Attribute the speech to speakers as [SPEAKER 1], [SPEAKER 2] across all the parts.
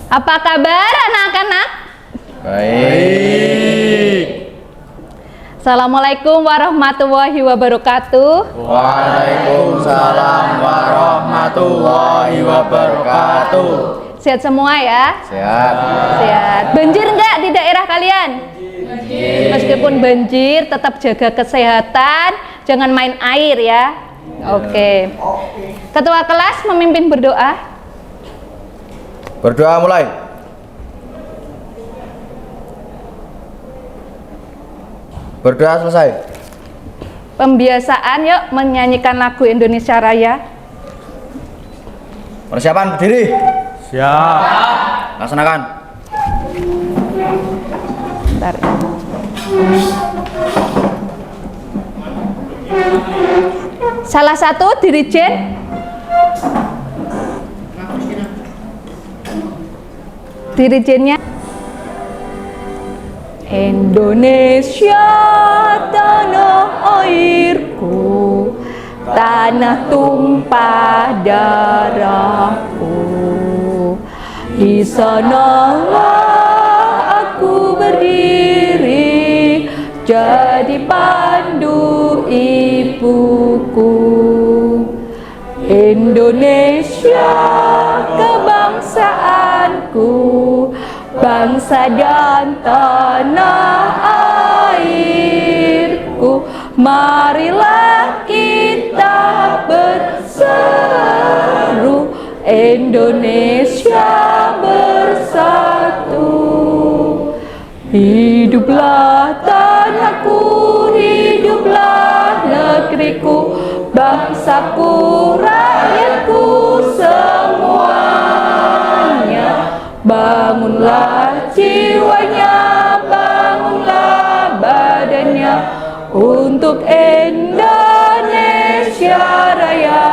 [SPEAKER 1] Apa kabar anak-anak?
[SPEAKER 2] Baik.
[SPEAKER 1] Assalamualaikum warahmatullahi wabarakatuh.
[SPEAKER 2] Waalaikumsalam warahmatullahi wabarakatuh.
[SPEAKER 1] Sehat semua ya?
[SPEAKER 2] Sehat.
[SPEAKER 1] Sehat. Banjir enggak di daerah kalian? Banjir. Meskipun banjir, tetap jaga kesehatan, jangan main air ya. Oke. Ketua kelas memimpin berdoa.
[SPEAKER 2] Berdoa mulai. Berdoa selesai.
[SPEAKER 1] Pembiasaan yuk menyanyikan lagu Indonesia Raya.
[SPEAKER 2] Persiapan berdiri.
[SPEAKER 3] Siap.
[SPEAKER 2] Laksanakan.
[SPEAKER 1] Bentar. Salah satu dirijen dirijennya Indonesia tanah airku, tanah tumpah darahku, di sanalah aku berdiri jadi pandu ibuku. Indonesia kebangsaanku, bangsa dan tanah airku, marilah kita berseru, Indonesia bersatu. Hiduplah tanahku, hiduplah negeriku, bangsaku, rakyatku semuanya. Bangunlah jiwanya, bangunlah badannya untuk Indonesia Raya.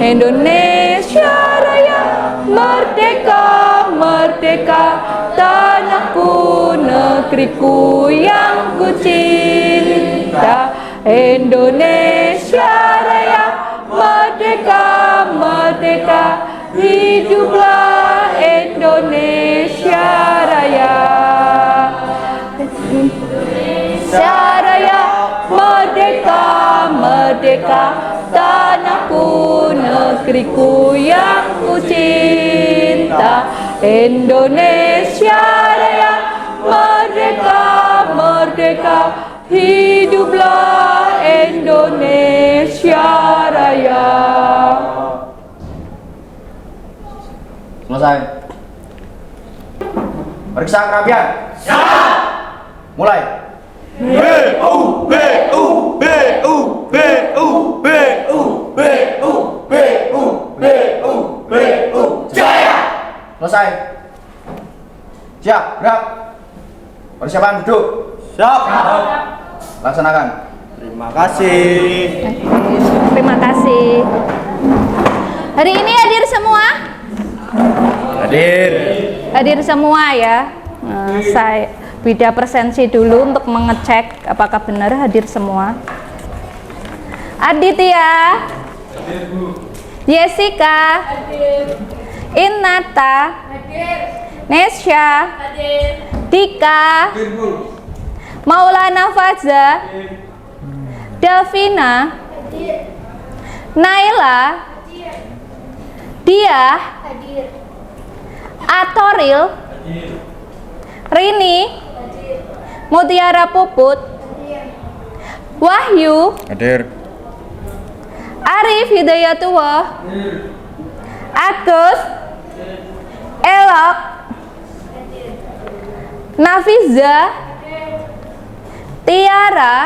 [SPEAKER 1] Indonesia Raya, merdeka, merdeka, tanahku, negeriku yang ku cinta. Indonesia Raya, merdeka, merdeka, hiduplah Indonesia Raya. Indonesia Raya, merdeka, merdeka, tanahku, negeriku yang ku cinta. Indonesia Raya, merdeka, merdeka, hiduplah Indonesia Raya.
[SPEAKER 2] Selesai. Periksa kerapian. Siap. Mulai.
[SPEAKER 3] BU BU BU BU BU BU BU BU BU Jaya.
[SPEAKER 2] Selesai. Siap, gerak. Persiapan duduk.
[SPEAKER 3] Siap.
[SPEAKER 2] Laksanakan.
[SPEAKER 3] Terima kasih.
[SPEAKER 1] Terima kasih. Hari ini hadir semua?
[SPEAKER 2] Hadir.
[SPEAKER 1] Hadir semua ya. Nah, saya bida presensi dulu untuk mengecek apakah benar hadir semua. Aditya, Jessica, Innata, Nesya, Dika, Maulana Faza, Davina, Naila, Dia, Atoril, Rini, Mutiara Puput, Wahyu,
[SPEAKER 2] Hadir.
[SPEAKER 1] Arif Hidayatullah, Agus, Elok, Nafiza, Tiara,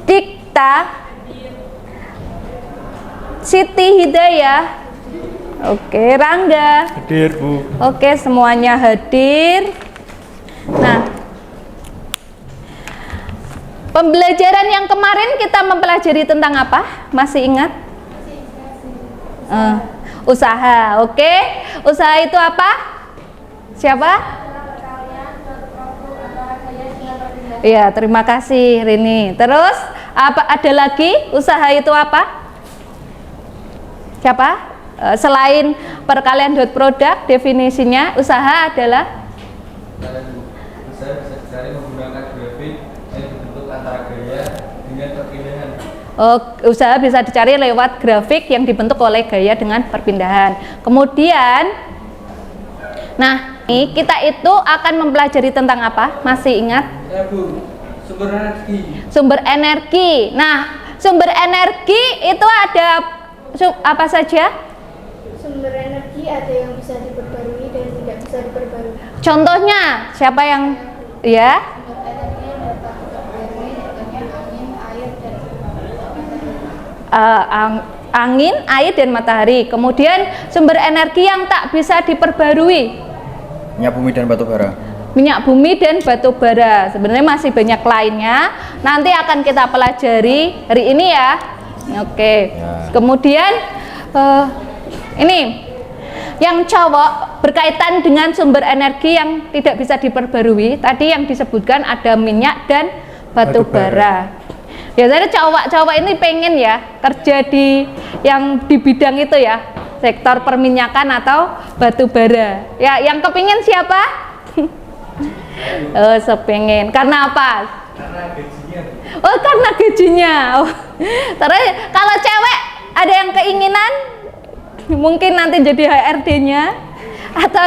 [SPEAKER 1] Dikta, Siti Hidayah, oke, Rangga.
[SPEAKER 3] Hadir, Bu.
[SPEAKER 1] Oke, semuanya hadir. Nah, pembelajaran yang kemarin kita mempelajari tentang apa? Masih ingat? Usaha, oke. Usaha itu apa? Siapa? Iya, terima kasih Rini. Terus, apa ada lagi? Usaha itu apa? Siapa? Selain perkalian.produk definisinya usaha adalah
[SPEAKER 4] Usaha bisa dicari menggunakan grafik yang dibentuk antara gaya dengan perpindahan.
[SPEAKER 1] usaha bisa dicari lewat grafik yang dibentuk oleh gaya dengan perpindahan. Kemudian, nah, ini kita itu akan mempelajari tentang apa? Masih ingat?
[SPEAKER 4] Ya Bu, sumber energi.
[SPEAKER 1] Sumber energi. Nah, sumber energi itu ada apa saja?
[SPEAKER 5] Sumber energi ada yang bisa diperbarui dan tidak bisa diperbarui.
[SPEAKER 1] Contohnya, siapa yang ya?
[SPEAKER 5] Sumber energi yang dapat diperbarui contohnya angin, air, dan
[SPEAKER 1] Angin, air, dan matahari. Kemudian sumber energi yang tak bisa diperbarui,
[SPEAKER 2] Minyak bumi dan batu bara.
[SPEAKER 1] minyak bumi dan batu bara. Sebenarnya masih banyak lainnya. Nanti akan kita pelajari hari ini ya. Oke.
[SPEAKER 2] Ya.
[SPEAKER 1] Kemudian ini yang cowok berkaitan dengan sumber energi yang tidak bisa diperbarui. Tadi yang disebutkan ada minyak dan batu bara. Biasanya cowok-cowok ini pengen ya kerja di yang di bidang itu ya, sektor perminyakan atau batu bara. Ya, yang kepingin siapa? Oh, sepengen. Karena apa?
[SPEAKER 4] Karena gajinya.
[SPEAKER 1] Oh, karena gajinya. Oh. Terus kalau cewek ada yang keinginan mungkin nanti jadi HRD-nya atau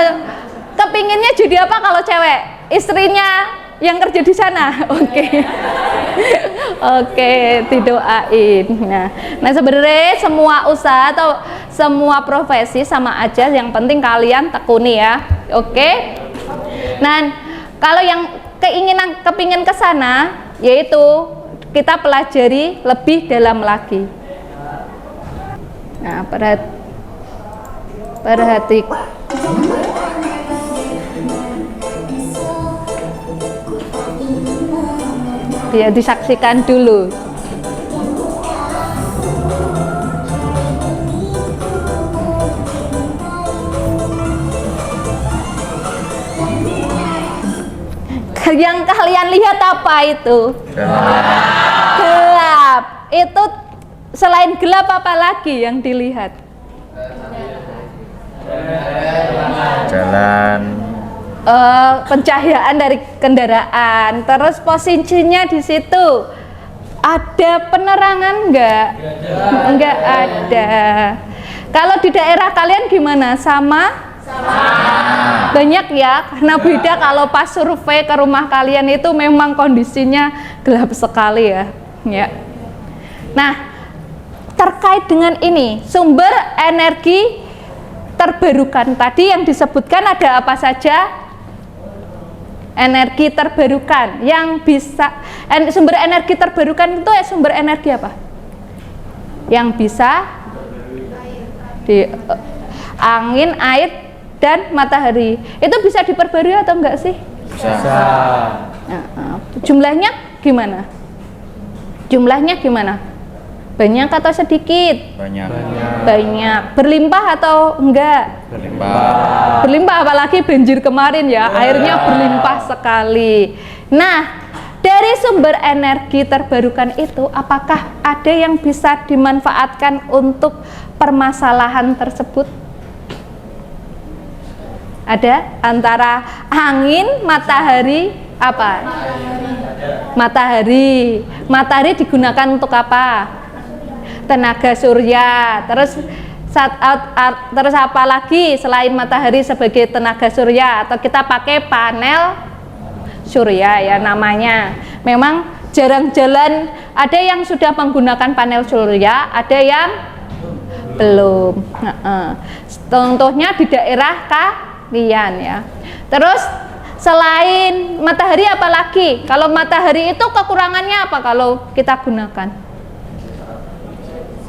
[SPEAKER 1] kepinginnya jadi apa kalau cewek? Istrinya yang kerja di sana. Oke. Oke, didoain. Nah, sebenarnya semua usaha atau semua profesi sama aja, yang penting kalian tekuni ya. Oke. Nah, kalau yang kepingin ke sana yaitu kita pelajari lebih dalam lagi. Nah, perhatikan. Biar disaksikan dulu. Yang kalian lihat apa itu? Gelap. Itu selain gelap apa lagi yang dilihat?
[SPEAKER 2] Jalan.
[SPEAKER 1] Pencahayaan dari kendaraan. Terus posisinya di situ ada penerangan enggak? Enggak ada. Kalau di daerah kalian gimana? Sama? Banyak ya, karena beda kalau pas survei ke rumah kalian itu memang kondisinya gelap sekali ya. Nah, terkait dengan ini, sumber energi terbarukan tadi yang disebutkan ada apa saja? Energi terbarukan yang bisa sumber energi terbarukan itu sumber energi apa? Yang bisa di angin, air, dan matahari. Itu bisa diperbarui atau enggak sih?
[SPEAKER 2] Bisa.
[SPEAKER 1] Jumlahnya gimana? Jumlahnya gimana? Banyak atau sedikit?
[SPEAKER 2] Banyak.
[SPEAKER 1] Banyak. Berlimpah atau enggak?
[SPEAKER 2] Berlimpah.
[SPEAKER 1] Berlimpah, apalagi banjir kemarin ya, airnya berlimpah sekali. Nah, dari sumber energi terbarukan itu, apakah ada yang bisa dimanfaatkan untuk permasalahan tersebut? Ada antara angin, matahari, apa? Matahari. Matahari digunakan untuk apa? Tenaga surya. Terus apa lagi selain matahari sebagai tenaga surya? Atau kita pakai panel surya ya namanya. Memang jarang-jarang ada yang sudah menggunakan panel surya, ada yang belum. Contohnya di daerah kalian ya. Terus selain matahari apa lagi? Kalau matahari itu kekurangannya apa kalau kita gunakan?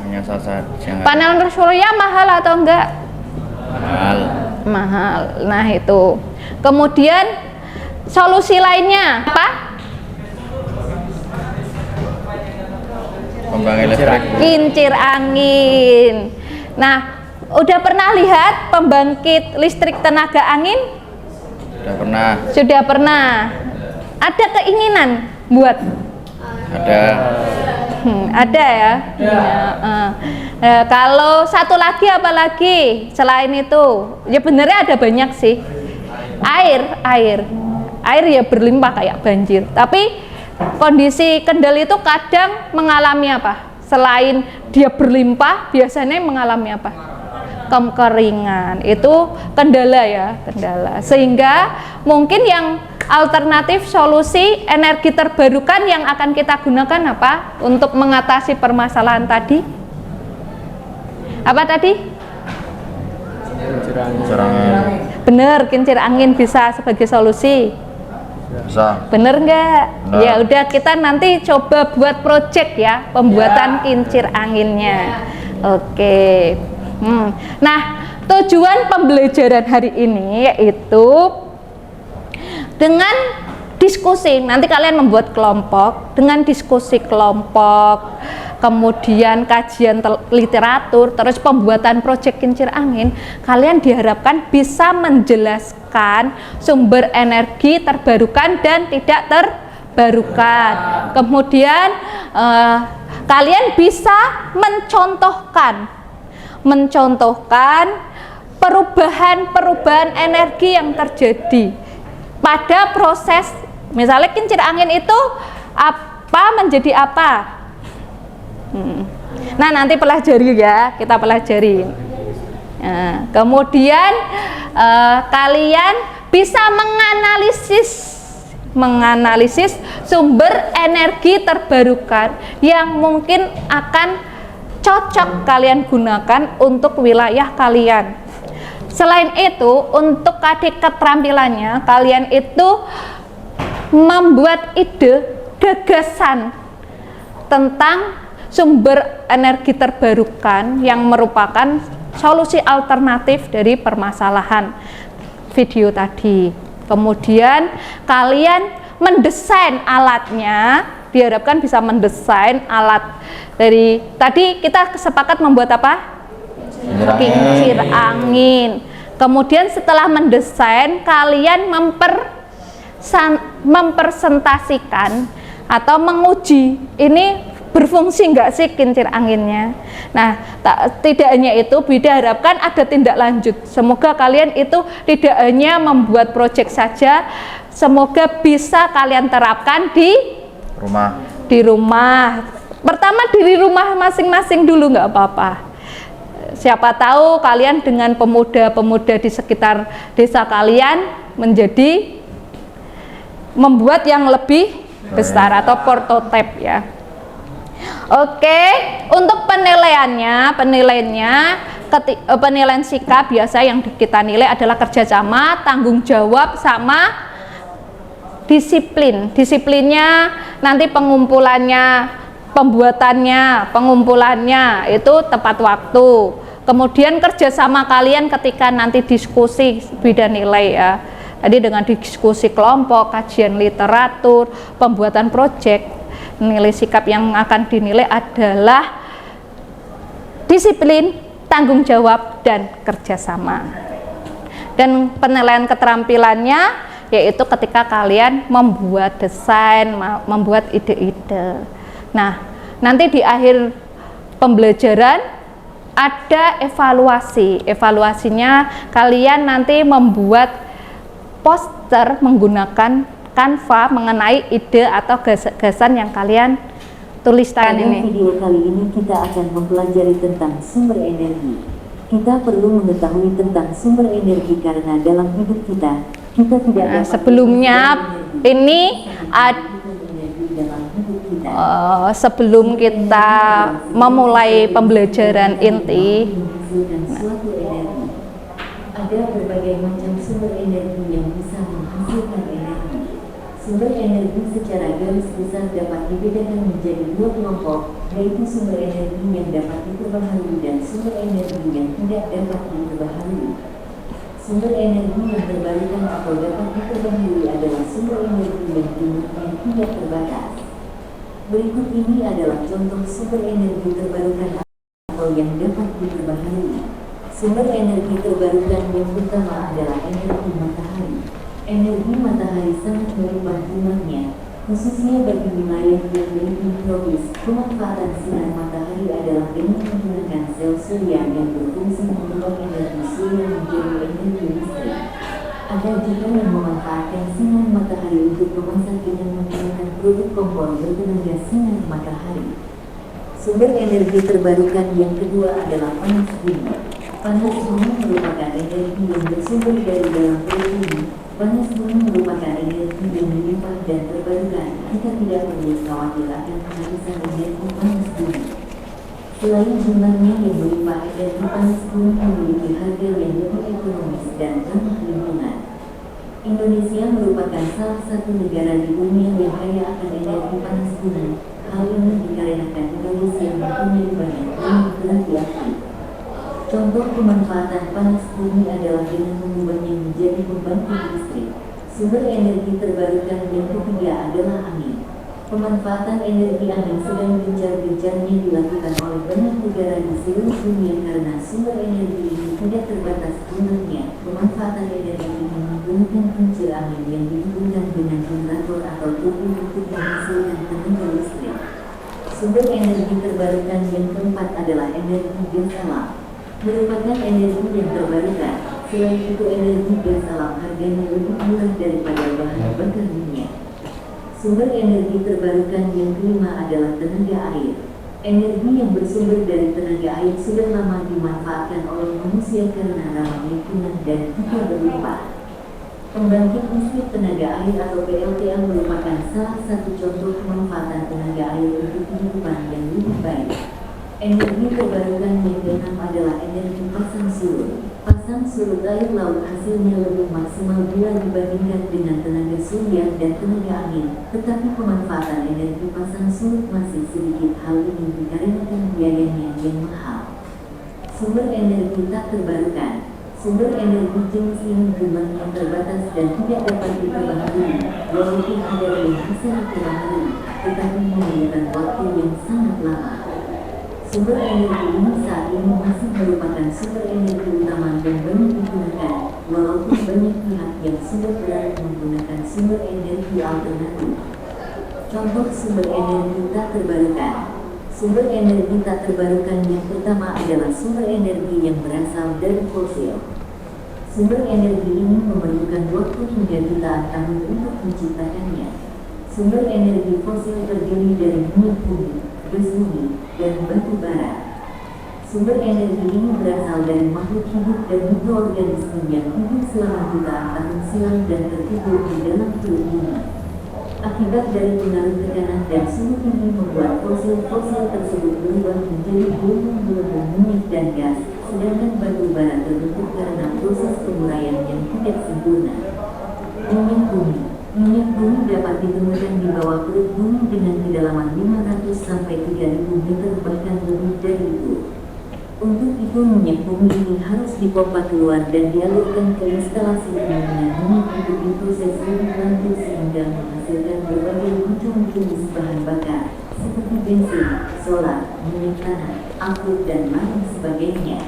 [SPEAKER 2] Hanya saja.
[SPEAKER 1] Panel surya mahal atau enggak?
[SPEAKER 2] Mahal.
[SPEAKER 1] Mahal. Nah, itu. Kemudian solusi lainnya apa?
[SPEAKER 2] Pembangkit listrik.
[SPEAKER 1] Kincir angin. Nah, udah pernah lihat pembangkit listrik tenaga angin?
[SPEAKER 2] Sudah pernah.
[SPEAKER 1] Sudah pernah. Ada keinginan buat?
[SPEAKER 2] Ada.
[SPEAKER 1] Ada ya. Kalau satu lagi apa lagi selain itu? Ya benernya ada banyak sih. Air ya berlimpah kayak banjir. Tapi kondisi Kendal itu kadang mengalami apa? Selain dia berlimpah, biasanya mengalami apa? Kekeringan. Itu kendala ya, kendala. Sehingga mungkin yang alternatif solusi energi terbarukan yang akan kita gunakan apa? Untuk mengatasi permasalahan tadi. Apa tadi? Bener, kincir angin bisa sebagai solusi.
[SPEAKER 2] Bisa.
[SPEAKER 1] Bener nggak?
[SPEAKER 2] Bener.
[SPEAKER 1] Ya udah, kita nanti coba buat project ya, pembuatan kincir anginnya. Oke. Nah, tujuan pembelajaran hari ini yaitu dengan diskusi. Nanti kalian membuat kelompok, dengan diskusi kelompok, kemudian kajian literatur, terus pembuatan proyek kincir angin, kalian diharapkan bisa menjelaskan sumber energi terbarukan dan tidak terbarukan. Kemudian kalian bisa mencontohkan perubahan energi yang terjadi pada proses, misalnya kincir angin itu apa menjadi apa. Nah, nanti pelajari ya, kita pelajari. Nah, kemudian kalian bisa menganalisis sumber energi terbarukan yang mungkin akan cocok kalian gunakan untuk wilayah kalian. Selain itu, untuk adik keterampilannya, kalian itu membuat ide, gagasan tentang sumber energi terbarukan yang merupakan solusi alternatif dari permasalahan video tadi. Kemudian kalian mendesain alatnya, diharapkan bisa mendesain alat dari tadi kita sepakat membuat apa? Kincir angin. Kemudian setelah mendesain, kalian mempresentasikan atau menguji ini berfungsi nggak sih kincir anginnya. Nah, tidak hanya itu, diharapkan ada tindak lanjut. Semoga kalian itu tidak hanya membuat proyek saja, semoga bisa kalian terapkan di rumah. Pertama di rumah masing-masing dulu, nggak apa-apa. Siapa tahu kalian dengan pemuda-pemuda di sekitar desa kalian membuat yang lebih besar atau prototipe ya. Oke, untuk penilaian sikap biasa yang kita nilai adalah kerjasama, tanggung jawab, sama disiplin. Disiplinnya nanti pengumpulannya itu tepat waktu. Kemudian kerjasama kalian ketika nanti diskusi bidang nilai ya. Tadi dengan diskusi kelompok, kajian literatur, pembuatan proyek, nilai sikap yang akan dinilai adalah disiplin, tanggung jawab, dan kerjasama. Dan penilaian keterampilannya yaitu ketika kalian membuat desain, membuat ide-ide. Nah, nanti di akhir pembelajaran ada evaluasi. Evaluasinya kalian nanti membuat poster menggunakan Canva mengenai ide atau gagasan yang kalian tulis tadi ini.
[SPEAKER 6] Pada video kali ini kita akan mempelajari tentang sumber energi. Kita perlu mengetahui tentang sumber energi karena dalam hidup kita tidak
[SPEAKER 1] sebelumnya ini sebelum kita memulai pembelajaran inti,
[SPEAKER 6] ada berbagai macam sumber energi yang bisa menghasilkan energi. Sumber energi secara garis besar dapat dibedakan menjadi dua kelompok, yaitu sumber energi yang dapat diperbaharui dan sumber energi yang tidak dapat diperbaharui. Sumber energi yang terbarukan atau dapat diperbaharui adalah sumber energi yang jumlahnya tidak terbatas. Berikut ini adalah contoh sumber energi terbarukan atau yang dapat diperbaharui. Sumber energi terbarukan yang pertama adalah energi matahari. Energi matahari sangat merubah jumlahnya, Khususnya bagi wilayah yang lebih tropis, pemanfaatan sinar matahari adalah dengan menggunakan sel surya yang berfungsi mengubah energi surya menjadi energi listrik. Ada juga yang memanfaatkan sinar matahari untuk memasak dengan menggunakan produk kompor bertenaga sinar matahari. Sumber energi terbarukan yang kedua adalah panas bumi. Panas bumi merupakan energi yang bersumber dari dalam perut bumi. Panas bumi merupakan energi yang melimpah dan terbarukan. Kita tidak perlu khawatir akan penghabisan energi panas bumi. Selain jumlahnya yang melimpah, energi panas bumi memiliki harga yang lebih ekonomis dan ramah lingkungan. Indonesia merupakan salah satu negara di dunia yang kaya akan energi panas bumi. Hal ini dikarenakan Indonesia mempunyai banyak gunung berapi api. Contoh pemanfaatan panas bumi adalah dengan mengubahnya menjadi pembangkit listrik. Sumber energi terbarukan yang ketiga adalah angin. Pemanfaatan energi angin sedang gencar-gencarnya dilakukan oleh banyak negara di seluruh dunia karena sumber energi ini tidak terbatas jumlahnya. Pemanfaatan energi ini menggunakan kincir angin yang dihubungkan dengan generator atau turbin untuk menghasilkan tenaga listrik. Sumber energi terbarukan yang keempat adalah energi gas alam. Merupakan energi yang terbarukan. Selain itu, energi gas alam harganya lebih murah daripada bahan bakar minyak. Sumber energi terbarukan yang kelima adalah tenaga air. Energi yang bersumber dari tenaga air sudah lama dimanfaatkan oleh manusia karena ramah lingkungan dan juga berlimpah. Pembangkit listrik tenaga air atau PLTA merupakan salah satu contoh pemanfaatan tenaga air untuk kehidupan yang lebih baik. Energi terbarukan yang keenam adalah energi pasang surut. Pasang surut air laut hasilnya lebih maksimal bila dibandingkan dengan tenaga surya dan tenaga angin, tetapi pemanfaatan energi pasang surut masih sedikit. Hal ini dikarenakan biayanya yang mahal. Sumber energi tak terbarukan. Sumber energi jenis ini jumlahnya terbatas dan tidak dapat diperbaharui, walaupun ada yang bisa diperbaharui, tetapi memerlukan waktu yang sangat lama. Sumber energi ini saat ini masih merupakan sumber energi utama yang banyak digunakan, walaupun banyak pihak yang sudah beralih menggunakan sumber energi alternatif. Contoh sumber energi tak terbarukan. Sumber energi tak terbarukan yang pertama adalah sumber energi yang berasal dari fosil. Sumber energi ini memerlukan waktu hingga jutaan tahun untuk menciptakannya. Sumber energi fosil terdiri dari minyak bumi, gas bumi, dan batu bara. Sumber energi ini berasal dari makhluk hidup dan mikroorganisme yang hidup selama jutaan tahun silam dan terkubur di dalam perut bumi. Akibat dari pengaruh tekanan dan suhu tinggi membuat fosil-fosil tersebut berubah menjadi gelembung-gelembung minyak dan gas, sedangkan batu bara terbentuk karena proses penguraian yang tidak sempurna. Minyak bumi. Minyak bumi dapat ditemukan di bawah perut bumi dengan kedalaman 500 sampai 3000 meter bahkan lebih dari itu. Untuk itu minyak bumi ini harus dipompa keluar dan dialirkan ke instalasi penampungan minyak untuk diproses lebih lanjut sehingga menghasilkan berbagai macam jenis bahan bakar seperti bensin, solar, minyak tanah, angkut dan lain sebagainya.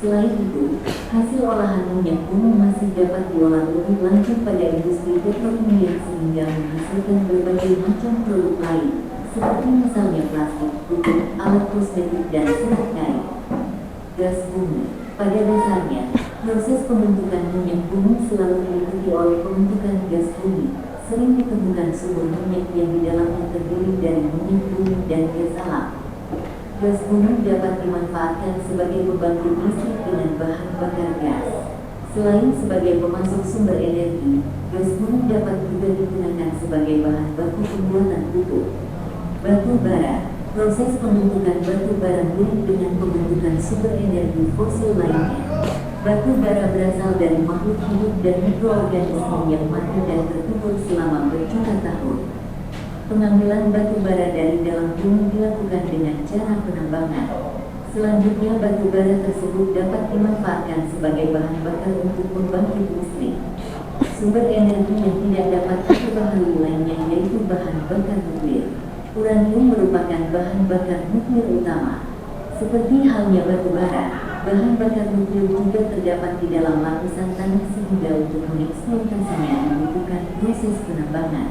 [SPEAKER 6] Selain itu, hasil olahan minyak bumi masih dapat diolah lebih lanjut pada industri petrokimia sehingga menghasilkan berbagai macam produk lain, seperti misalnya plastik, pupuk, alat kosmetik, dan serat kain. Gas bumi. Pada dasarnya, proses pembentukan minyak bumi selalu diikuti oleh pembentukan gas bumi. Sering ditemukan sumber minyak yang di dalamnya terdiri dari minyak bumi dan gas alam. Gas bumi dapat dimanfaatkan sebagai pembangkit listrik dengan bahan bakar gas. Selain sebagai pemasok sumber energi, gas bumi dapat juga digunakan sebagai bahan baku pembuatan pupuk. Batu bara. Proses pembentukan batu bara mirip dengan pembentukan sumber energi fosil lainnya. Batu bara berasal dari makhluk hidup dan mikroorganisme yang mati dan terkubur selama berjuta tahun. Pengambilan batu bara dari dalam bumi dilakukan dengan cara penambangan. Selanjutnya batu bara tersebut dapat dimanfaatkan sebagai bahan bakar untuk pembangkit listrik. Sumber energi yang tidak dapat diperbaharui lainnya yaitu bahan bakar nuklir. Uranium merupakan bahan bakar nuklir utama. Seperti halnya batu bara, bahan bakar nuklir juga terdapat di dalam lapisan tanah sehingga untuk mengeksploitasinya membutuhkan proses penambangan.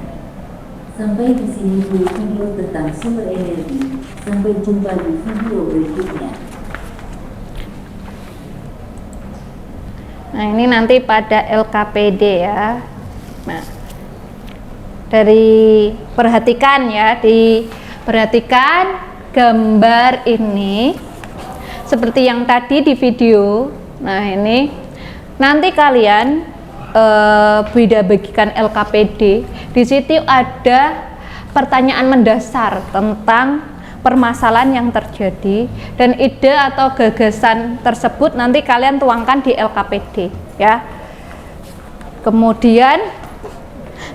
[SPEAKER 6] Sampai di sini dulu video tentang sumber energi. Sampai jumpa di video berikutnya.
[SPEAKER 1] Nah, ini nanti pada LKPD ya. Nah, perhatikan ya, diperhatikan gambar ini seperti yang tadi di video. Nah, ini nanti kalian beda bagikan LKPD. Di situ ada pertanyaan mendasar tentang permasalahan yang terjadi, dan ide atau gagasan tersebut nanti kalian tuangkan di LKPD ya. Kemudian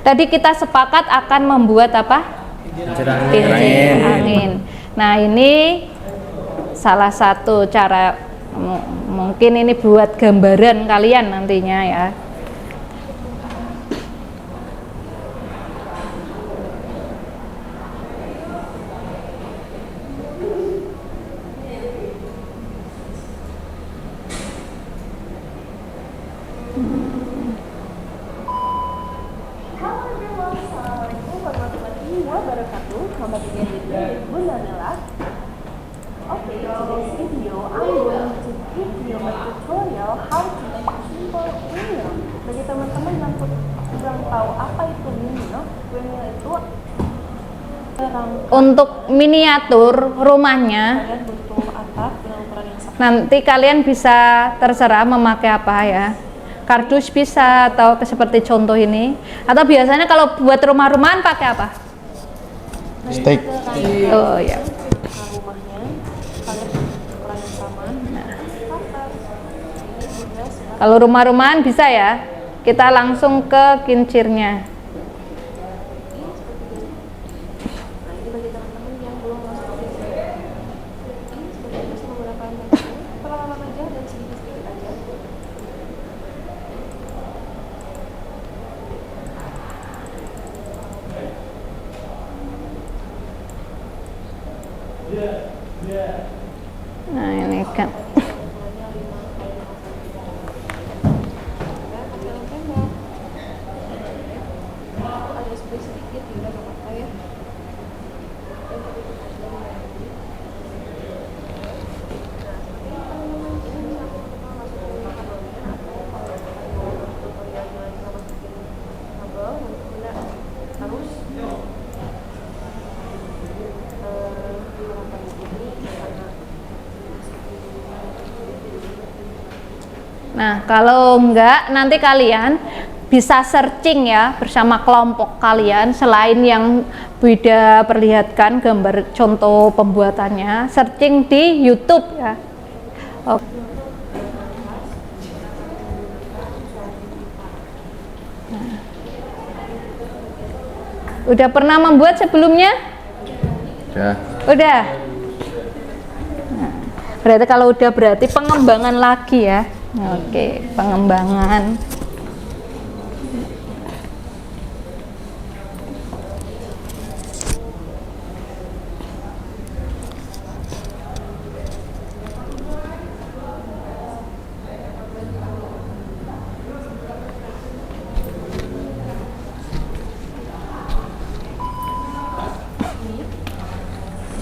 [SPEAKER 1] tadi kita sepakat akan membuat apa? Kincir angin. Nah, ini salah satu cara, mungkin ini buat gambaran kalian nantinya ya.
[SPEAKER 7] Bagi teman-teman yang kurang tahu apa itu windmill itu
[SPEAKER 1] untuk miniatur rumahnya
[SPEAKER 7] kalian butuh atap dengan ukuran yang sama.
[SPEAKER 1] nanti kalian bisa terserah memakai apa ya, kardus bisa, atau seperti contoh ini, atau biasanya kalau buat rumah-rumahan pakai apa?
[SPEAKER 2] Steak.
[SPEAKER 1] Oh ya.
[SPEAKER 7] Nah, rumahnya kalian butuh ukuran yang sama.
[SPEAKER 1] Kalau rumah-rumahan bisa ya, kita langsung ke kincirnya.
[SPEAKER 7] Nah, ini bagi teman-teman yang belum masuk ke sini. Ini seperti itu menggunakan pelan-pelan aja dan sedikit-sedikit aja.
[SPEAKER 1] Nah, ini kan
[SPEAKER 7] Ada sedikit juga nggak apa-apa ya.
[SPEAKER 1] Nah, kalau enggak nanti kalian bisa searching ya bersama kelompok kalian, selain yang Bida perlihatkan gambar contoh pembuatannya, searching di YouTube ya. Oke. Nah. Udah pernah membuat sebelumnya? Udah. Nah, berarti kalau udah berarti pengembangan lagi ya. Oke, pengembangan.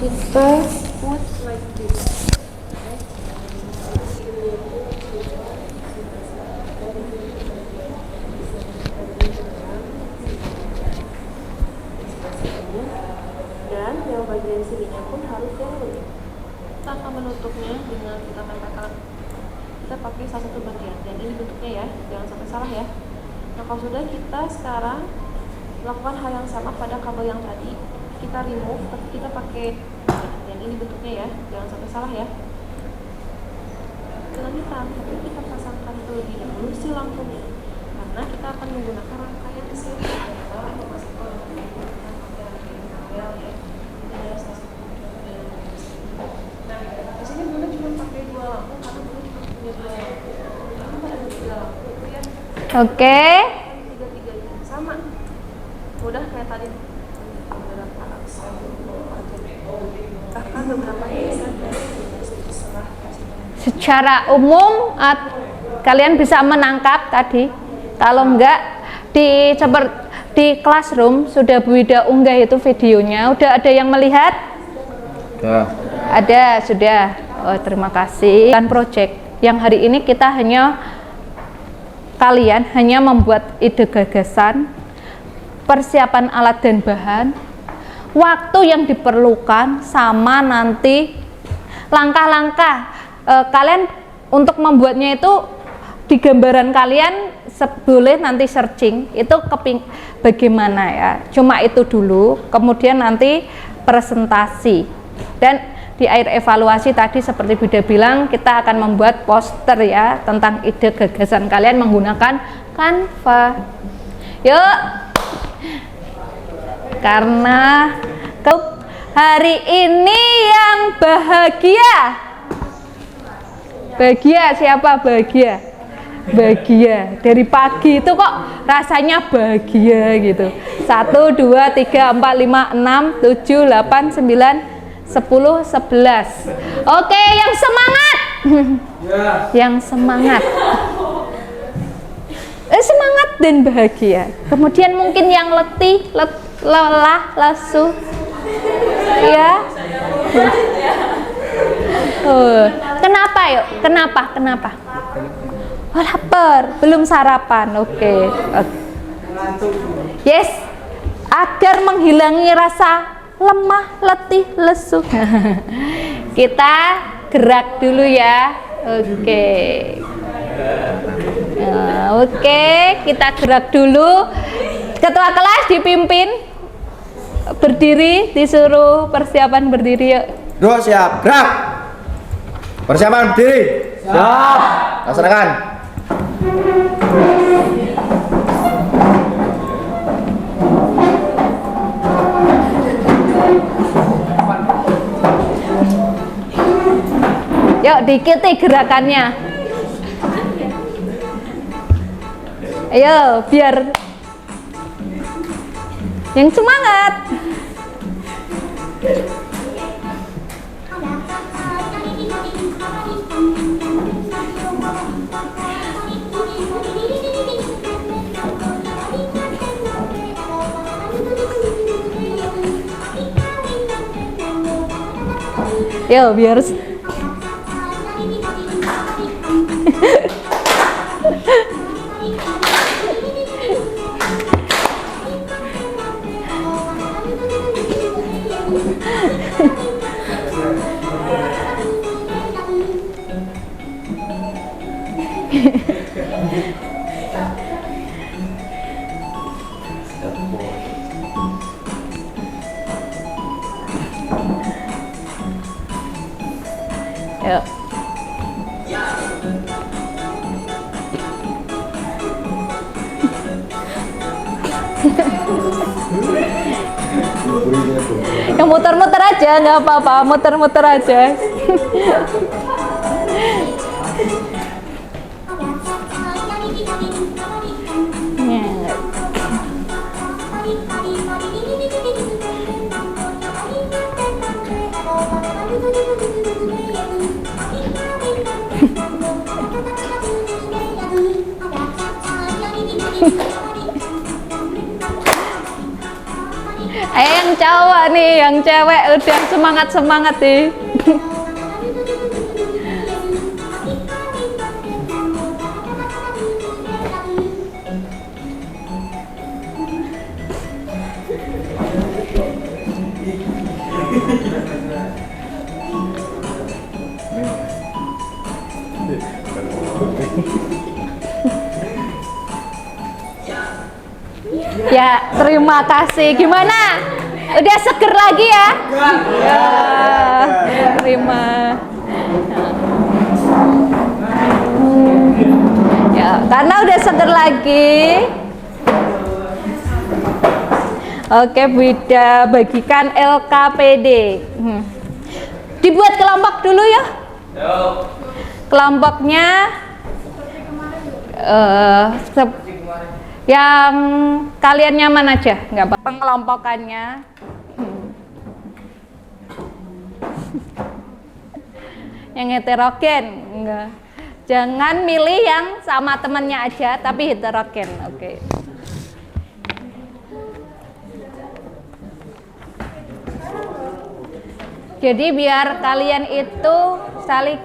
[SPEAKER 7] Kita put like this. Dan yang bagian sininya pun harus yang lembut. Kita akan menutupnya dengan kita tempelkan. Kita pakai salah satu bagian dan ini bentuknya ya, jangan sampai salah ya. Nah, kalau sudah, kita sekarang lakukan hal yang sama pada kabel yang tadi. Kita remove, tapi kita pakai dan ini bentuknya ya, jangan sampai salah ya. Dengan hitam, tapi kita pasangkan terlebih dahulu si lampunya, karena kita akan menggunakan rangkaian di sini. Nah, di sini Bunda cuma pakai 2 lampu karena Bunda cuma punya 2 lampu. Kita ada 3 lampu ya.
[SPEAKER 1] Oke.
[SPEAKER 7] 3 ini sama. Udah kayak tadi. Beberapa aksen, bahkan beberapa tulisan dari serah.
[SPEAKER 1] Secara umum kalian bisa menangkap tadi. Kalau enggak di Classroom sudah Bu Ida unggah itu videonya. Udah ada yang melihat? Ada, sudah. Oh, terima kasih. Dan project yang hari ini kalian hanya membuat ide gagasan, persiapan alat dan bahan, waktu yang diperlukan, sama nanti langkah-langkah kalian untuk membuatnya itu di gambaran kalian boleh nanti searching itu bagaimana ya, cuma itu dulu, kemudian nanti presentasi, dan di akhir evaluasi tadi seperti Bida bilang kita akan membuat poster ya tentang ide gagasan kalian menggunakan Canva. Yuk, karena hari ini yang bahagia siapa? Bahagia dari pagi itu kok rasanya bahagia gitu. 1, 2, 3, 4, 5, 6, 7, 8, 9, 10, 11. Oke, yang semangat. Yang semangat. Semangat dan bahagia. Kemudian mungkin yang letih, lelah, lesu. Ya. Kenapa yuk? Kenapa? Oh, lapar, belum sarapan. Oke. Yes. Agar menghilangi rasa lemah, letih, lesu. Kita gerak dulu ya. Oke, kita gerak dulu. Ketua kelas dipimpin berdiri, disuruh persiapan berdiri yuk.
[SPEAKER 3] Dua siap, gerak. Persiapan berdiri. Siap. Laksanakan.
[SPEAKER 1] Yuk diikuti gerakannya. Ayo biar yang semangat. Yo biar yuk. Yang muter-muter aja, nggak apa-apa, muter-muter aja. Yang cowok nih, yang cewek udah semangat nih. Ya, terima kasih. Gimana? Udah seger lagi ya? Ya, terima. Ya, karena udah seger lagi. Oke, Bida bagikan LKPD. Dibuat kelompok dulu ya. Kelompoknya yang kalian nyaman aja, nggak apa-apa. Pengelompokannya yang heterogen, enggak. Jangan milih yang sama temannya aja, tapi heterogen. Oke. Jadi biar kalian itu saling.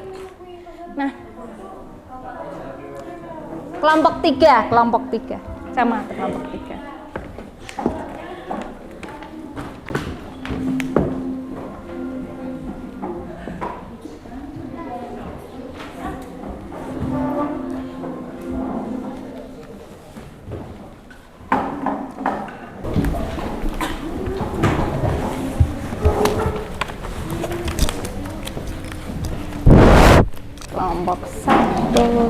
[SPEAKER 1] Nah, kelompok 3 sama kelompok 3. Kelompok 1.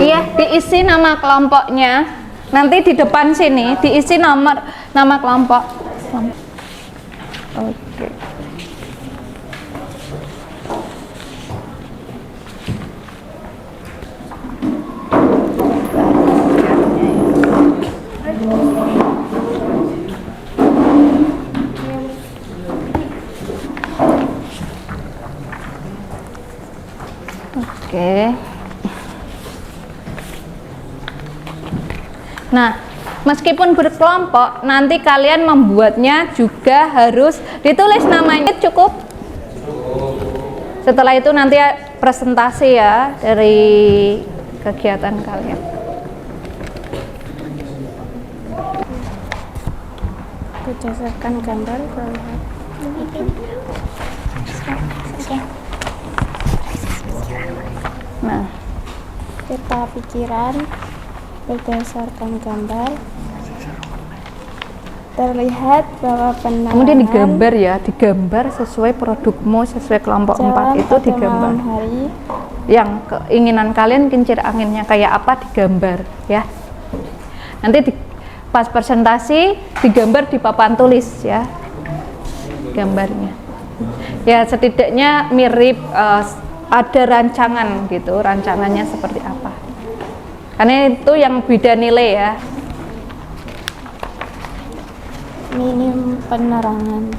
[SPEAKER 1] Iya, diisi nama kelompoknya. Nanti di depan sini diisi nama kelompok. Oke. Oke. Nah, meskipun berkelompok, nanti kalian membuatnya juga harus ditulis namanya, cukup. Setelah itu nanti presentasi ya dari kegiatan kalian.
[SPEAKER 5] Berdasarkan gambar
[SPEAKER 1] Nah,
[SPEAKER 5] peta pikiran berdasarkan gambar terlihat bahwa penerangan
[SPEAKER 1] kemudian digambar ya, digambar sesuai produkmu, sesuai kelompok 4 itu
[SPEAKER 5] pada
[SPEAKER 1] digambar.
[SPEAKER 5] malam hari
[SPEAKER 1] Yang keinginan kalian kincir anginnya kayak apa digambar ya. Nanti pas presentasi digambar di papan tulis ya gambarnya. Ya setidaknya mirip ada rancangan gitu, rancangannya seperti apa. Karena itu yang beda nilai ya.
[SPEAKER 5] minim penerangan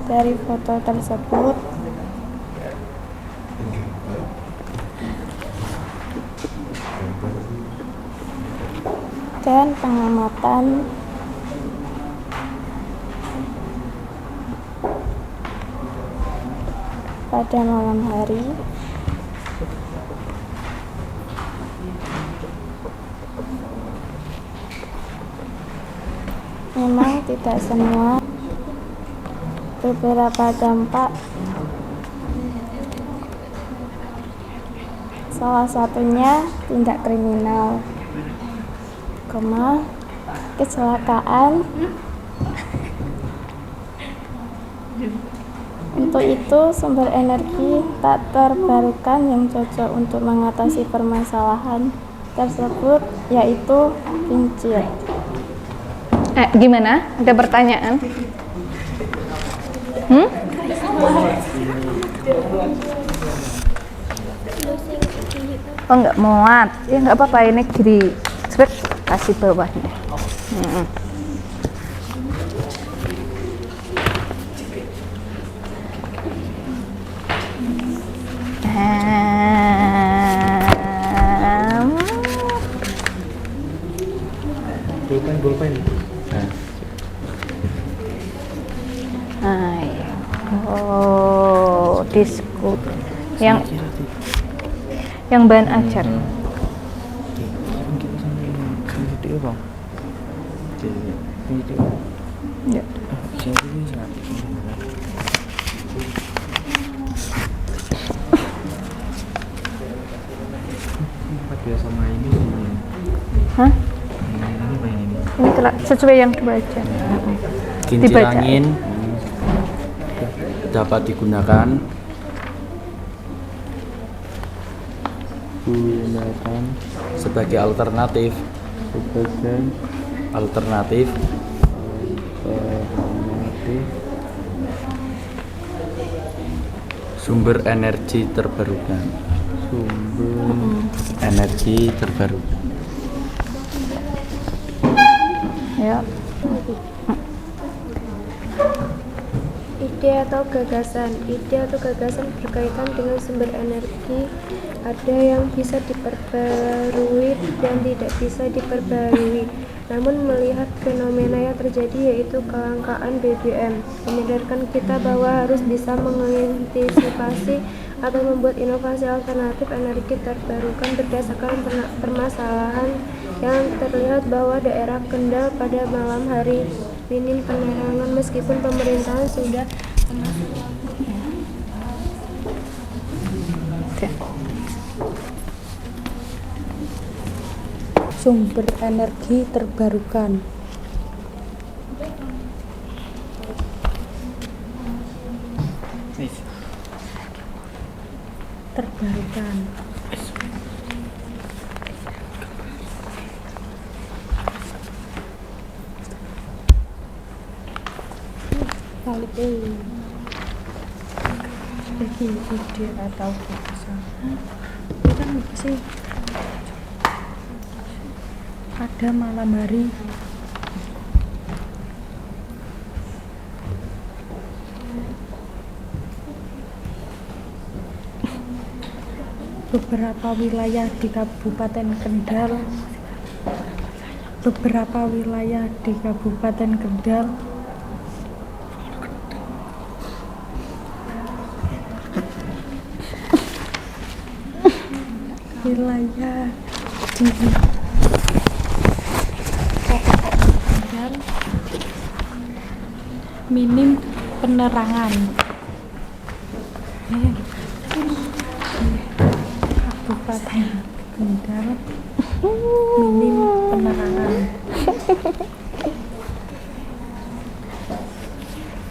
[SPEAKER 5] dari foto tersebut dan pengamatan pada malam hari memang tidak semua, beberapa dampak, salah satunya tindak kriminal, kecelakaan. Untuk itu, sumber energi tak terbarukan yang cocok untuk mengatasi permasalahan tersebut yaitu kincir.
[SPEAKER 1] Gimana? Ada pertanyaan? Oh nggak muat, ya nggak apa-apa, ini kiri, kasih bawahnya.
[SPEAKER 2] Pulpen.
[SPEAKER 1] Oh, diskut yang bahan ajar. Ya.
[SPEAKER 2] Sama ini.
[SPEAKER 1] Hah? Ini sesuai yang dibaca.
[SPEAKER 8] Kincir angin dapat digunakan sebagai alternatif
[SPEAKER 2] sih?
[SPEAKER 8] Sumber energi terbarukan.
[SPEAKER 2] Sumber
[SPEAKER 8] Energi terbarukan.
[SPEAKER 1] Ya.
[SPEAKER 5] Ide atau gagasan. Ide atau gagasan berkaitan dengan sumber energi. Ada yang bisa diperbarui dan tidak bisa diperbarui. Namun melihat fenomena yang terjadi yaitu kelangkaan BBM, menyadarkan kita bahwa harus bisa mengantisipasi atau membuat inovasi alternatif energi terbarukan berdasarkan permasalahan yang terlihat bahwa daerah Kendal pada malam hari minim penerangan meskipun pemerintahan sudah
[SPEAKER 9] sumber energi terbarukan. Terbarukan. Balik ide atau gagasan. Itu kan apa sih? Pada malam hari beberapa wilayah di Kabupaten Kendal minim penerangan. Kabupaten Kendal minim penerangan.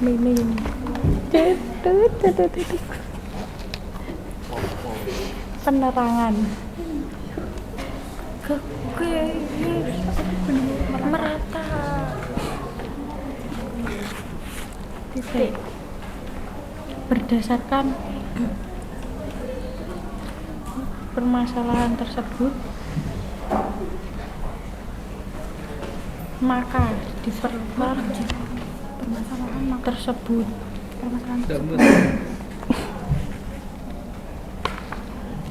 [SPEAKER 9] Minim penerangan. Merata. Titik. Berdasarkan permasalahan tersebut, maka permasalahan tersebut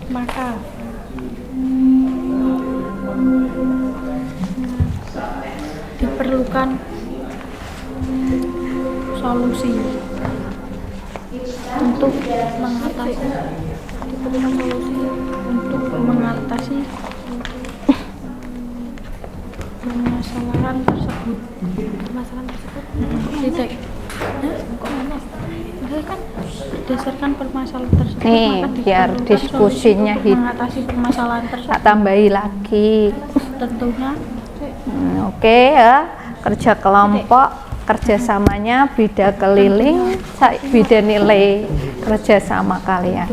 [SPEAKER 9] maka diperlukan solusi untuk mengatasi permasalahan tersebut. Titik. Kan berdasarkan permasalahan tersebut,
[SPEAKER 1] Nih,
[SPEAKER 5] maka
[SPEAKER 1] biar
[SPEAKER 5] diperlukan
[SPEAKER 1] diskusinya
[SPEAKER 5] solusi untuk mengatasi permasalahan tersebut.
[SPEAKER 1] Tak tambahi lagi.
[SPEAKER 5] Tentunya
[SPEAKER 1] Oke ya, kerja kelompok, kerjasamanya beda keliling, beda nilai kerjasama kalian.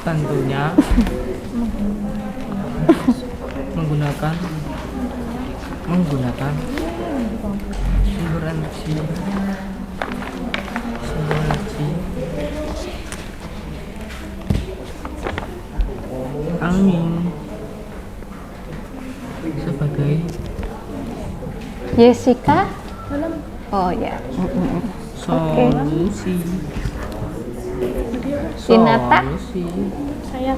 [SPEAKER 2] tentunya menggunakan sumber energi angin sebagai
[SPEAKER 1] Jessica? Oh ya.
[SPEAKER 2] solusi.
[SPEAKER 1] Sinata?
[SPEAKER 5] saya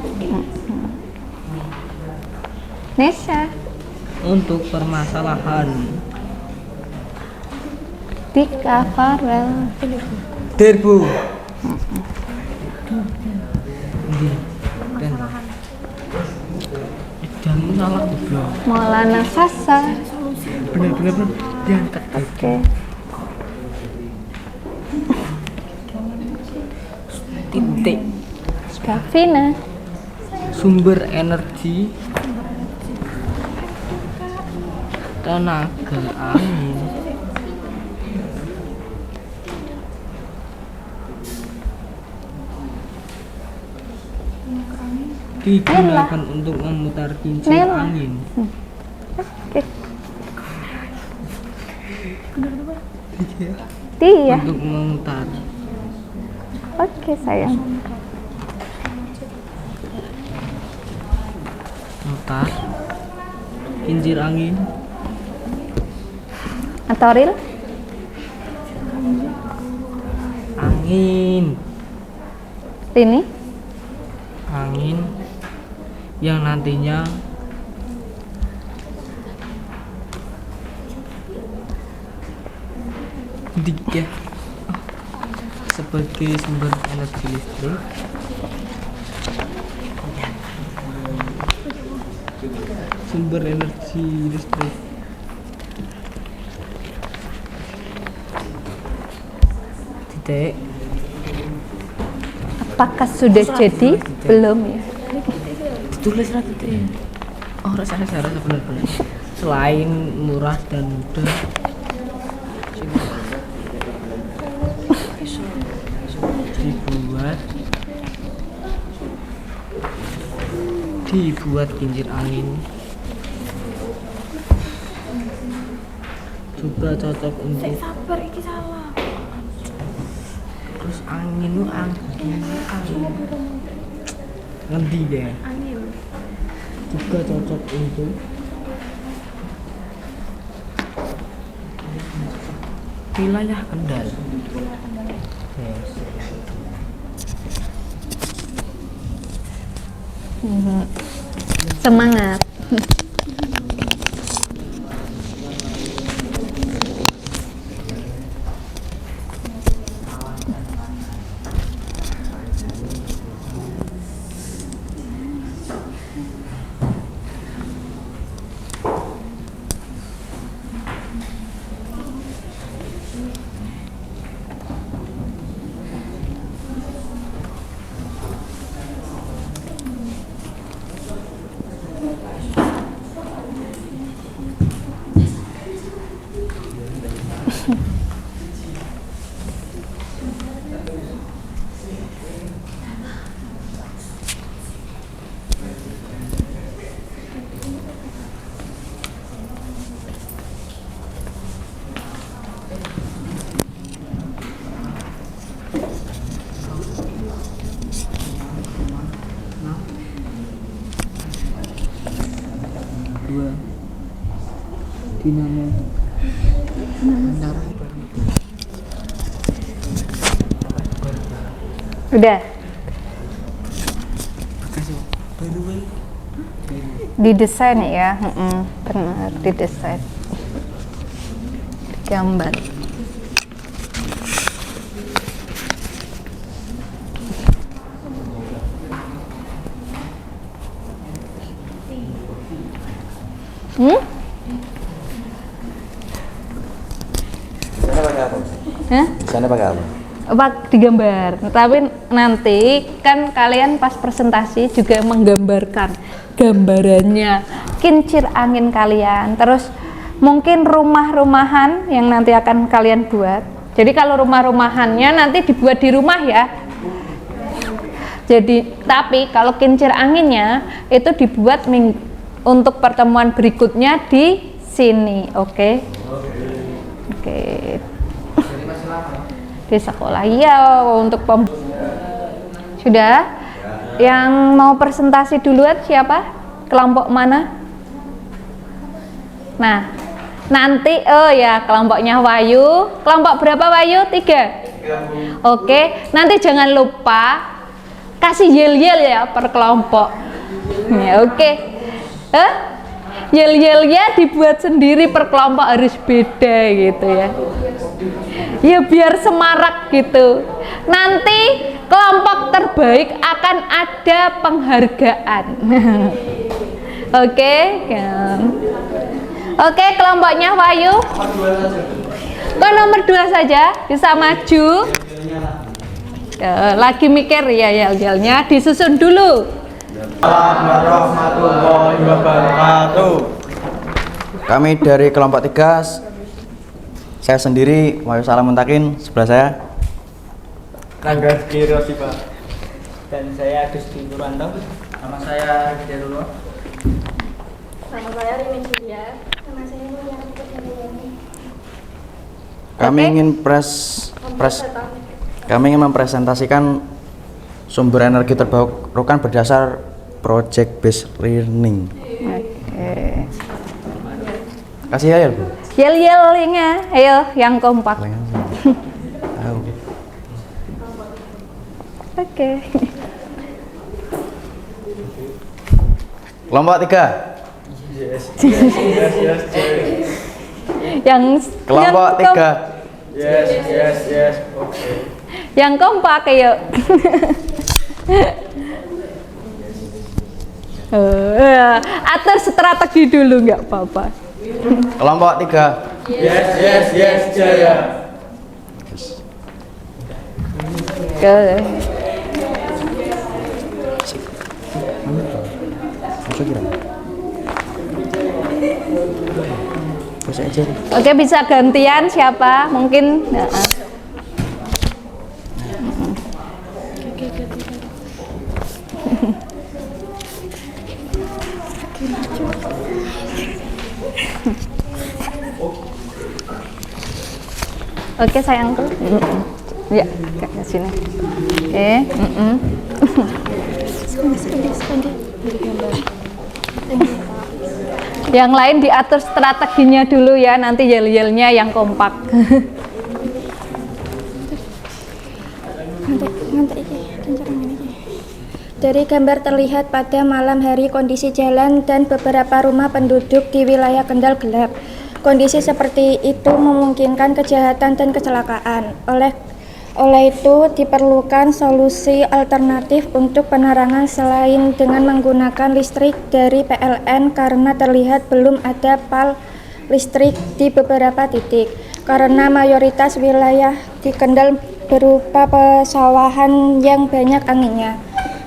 [SPEAKER 1] Nesa?
[SPEAKER 2] Untuk permasalahan
[SPEAKER 1] Dika Farel?
[SPEAKER 3] Dirbu.
[SPEAKER 2] jangan salah goblok.
[SPEAKER 1] Maulana Sasa?
[SPEAKER 2] Bener diangkat.
[SPEAKER 1] Oke.
[SPEAKER 2] Titik.
[SPEAKER 1] Davina?
[SPEAKER 2] Sumber energi tenaga angin digunakan untuk memutar kincir
[SPEAKER 1] Nela.
[SPEAKER 2] angin.
[SPEAKER 1] Oke. Iya.
[SPEAKER 2] untuk memutar.
[SPEAKER 1] Oke sayang.
[SPEAKER 2] Mutar. Kincir angin.
[SPEAKER 1] Atoril.
[SPEAKER 2] Angin.
[SPEAKER 1] Ini.
[SPEAKER 2] Angin yang nantinya tiga sebagai sumber energi listrik titik.
[SPEAKER 1] Apakah sudah jadi? Belum ya.
[SPEAKER 2] Ditulis lah titik. Oh rasanya saya rasa benar-benar selain murah dan mudah dibuat kincir angin juga cocok untuk
[SPEAKER 9] Sabar, iki salah.
[SPEAKER 2] terus angin ngendi deh
[SPEAKER 9] Angin.
[SPEAKER 2] juga cocok untuk wilayah Kendal. Yes.
[SPEAKER 1] Semangat.
[SPEAKER 2] Dua dinamo
[SPEAKER 1] Udah. Didesain ya, benar didesain, digambar.
[SPEAKER 3] Sana pakai apa?
[SPEAKER 1] Hah?
[SPEAKER 3] Sana pakai apa?
[SPEAKER 1] Digambar. Tapi nanti kan kalian pas presentasi juga menggambarkan gambarannya kincir angin kalian, terus mungkin rumah-rumahan yang nanti akan kalian buat. Jadi kalau rumah-rumahannya nanti dibuat di rumah ya. Jadi tapi kalau kincir anginnya itu dibuat untuk pertemuan berikutnya di sini, oke? Oke. Di sekolah iya untuk sudah. Yang mau presentasi duluan siapa? Kelompok mana? Nah, nanti ya kelompoknya Wahyu. Kelompok berapa Wahyu? 3. Oke, nanti jangan lupa kasih yel-yel ya per kelompok. Ya, oke. Yel-yelnya dibuat sendiri per kelompok, harus beda gitu ya. Ya biar semarak gitu. Nanti kelompok terbaik akan ada penghargaan. Oke, oke, kelompoknya Wahyu. Kok nomor 2 saja bisa maju. Lagi mikir ya yel-yelnya, disusun dulu.
[SPEAKER 3] Assalamualaikum warahmatullahi wabarakatuh. Kami dari kelompok 3. Saya sendiri, Wahyu Salam Muntakin, sebelah saya
[SPEAKER 2] Rangga Kiro sih Pak. Dan saya Gusti Nuranto. Nama saya Jarulo.
[SPEAKER 7] Nama saya Rini Julia.
[SPEAKER 5] Nama saya Mulia Putri.
[SPEAKER 3] Kami
[SPEAKER 1] Oke?
[SPEAKER 3] ingin kami ingin mempresentasikan sumber energi terbarukan berdasar project based learning.
[SPEAKER 1] Oke.
[SPEAKER 3] Kasih ya, Bu.
[SPEAKER 1] Yel-yelnya, ayo yang kompak.
[SPEAKER 3] Tahu.
[SPEAKER 1] Oke.
[SPEAKER 3] Kelompok 3.
[SPEAKER 1] Yang
[SPEAKER 3] Kelompok
[SPEAKER 1] yang
[SPEAKER 3] 3.
[SPEAKER 2] Yes. Oke.
[SPEAKER 1] Yang kompak ayo. Atur strategi dulu nggak apa-apa.
[SPEAKER 3] Kelompok 3.
[SPEAKER 2] Yes, Jaya.
[SPEAKER 1] Ke
[SPEAKER 3] Masuk kira. Terus aja.
[SPEAKER 1] Oke, bisa gantian siapa? Mungkin Oke, sayangku. Ya, ke sini. Oke. Yang lain diatur strateginya dulu ya, nanti yel-yelnya yang kompak.
[SPEAKER 5] Dari gambar terlihat pada malam hari kondisi jalan dan beberapa rumah penduduk di wilayah Kendal gelap. Kondisi seperti itu memungkinkan kejahatan dan kecelakaan. Oleh itu diperlukan solusi alternatif untuk penerangan selain dengan menggunakan listrik dari PLN karena terlihat belum ada pal listrik di beberapa titik. Karena mayoritas wilayah di Kendal berupa pesawahan yang banyak anginnya,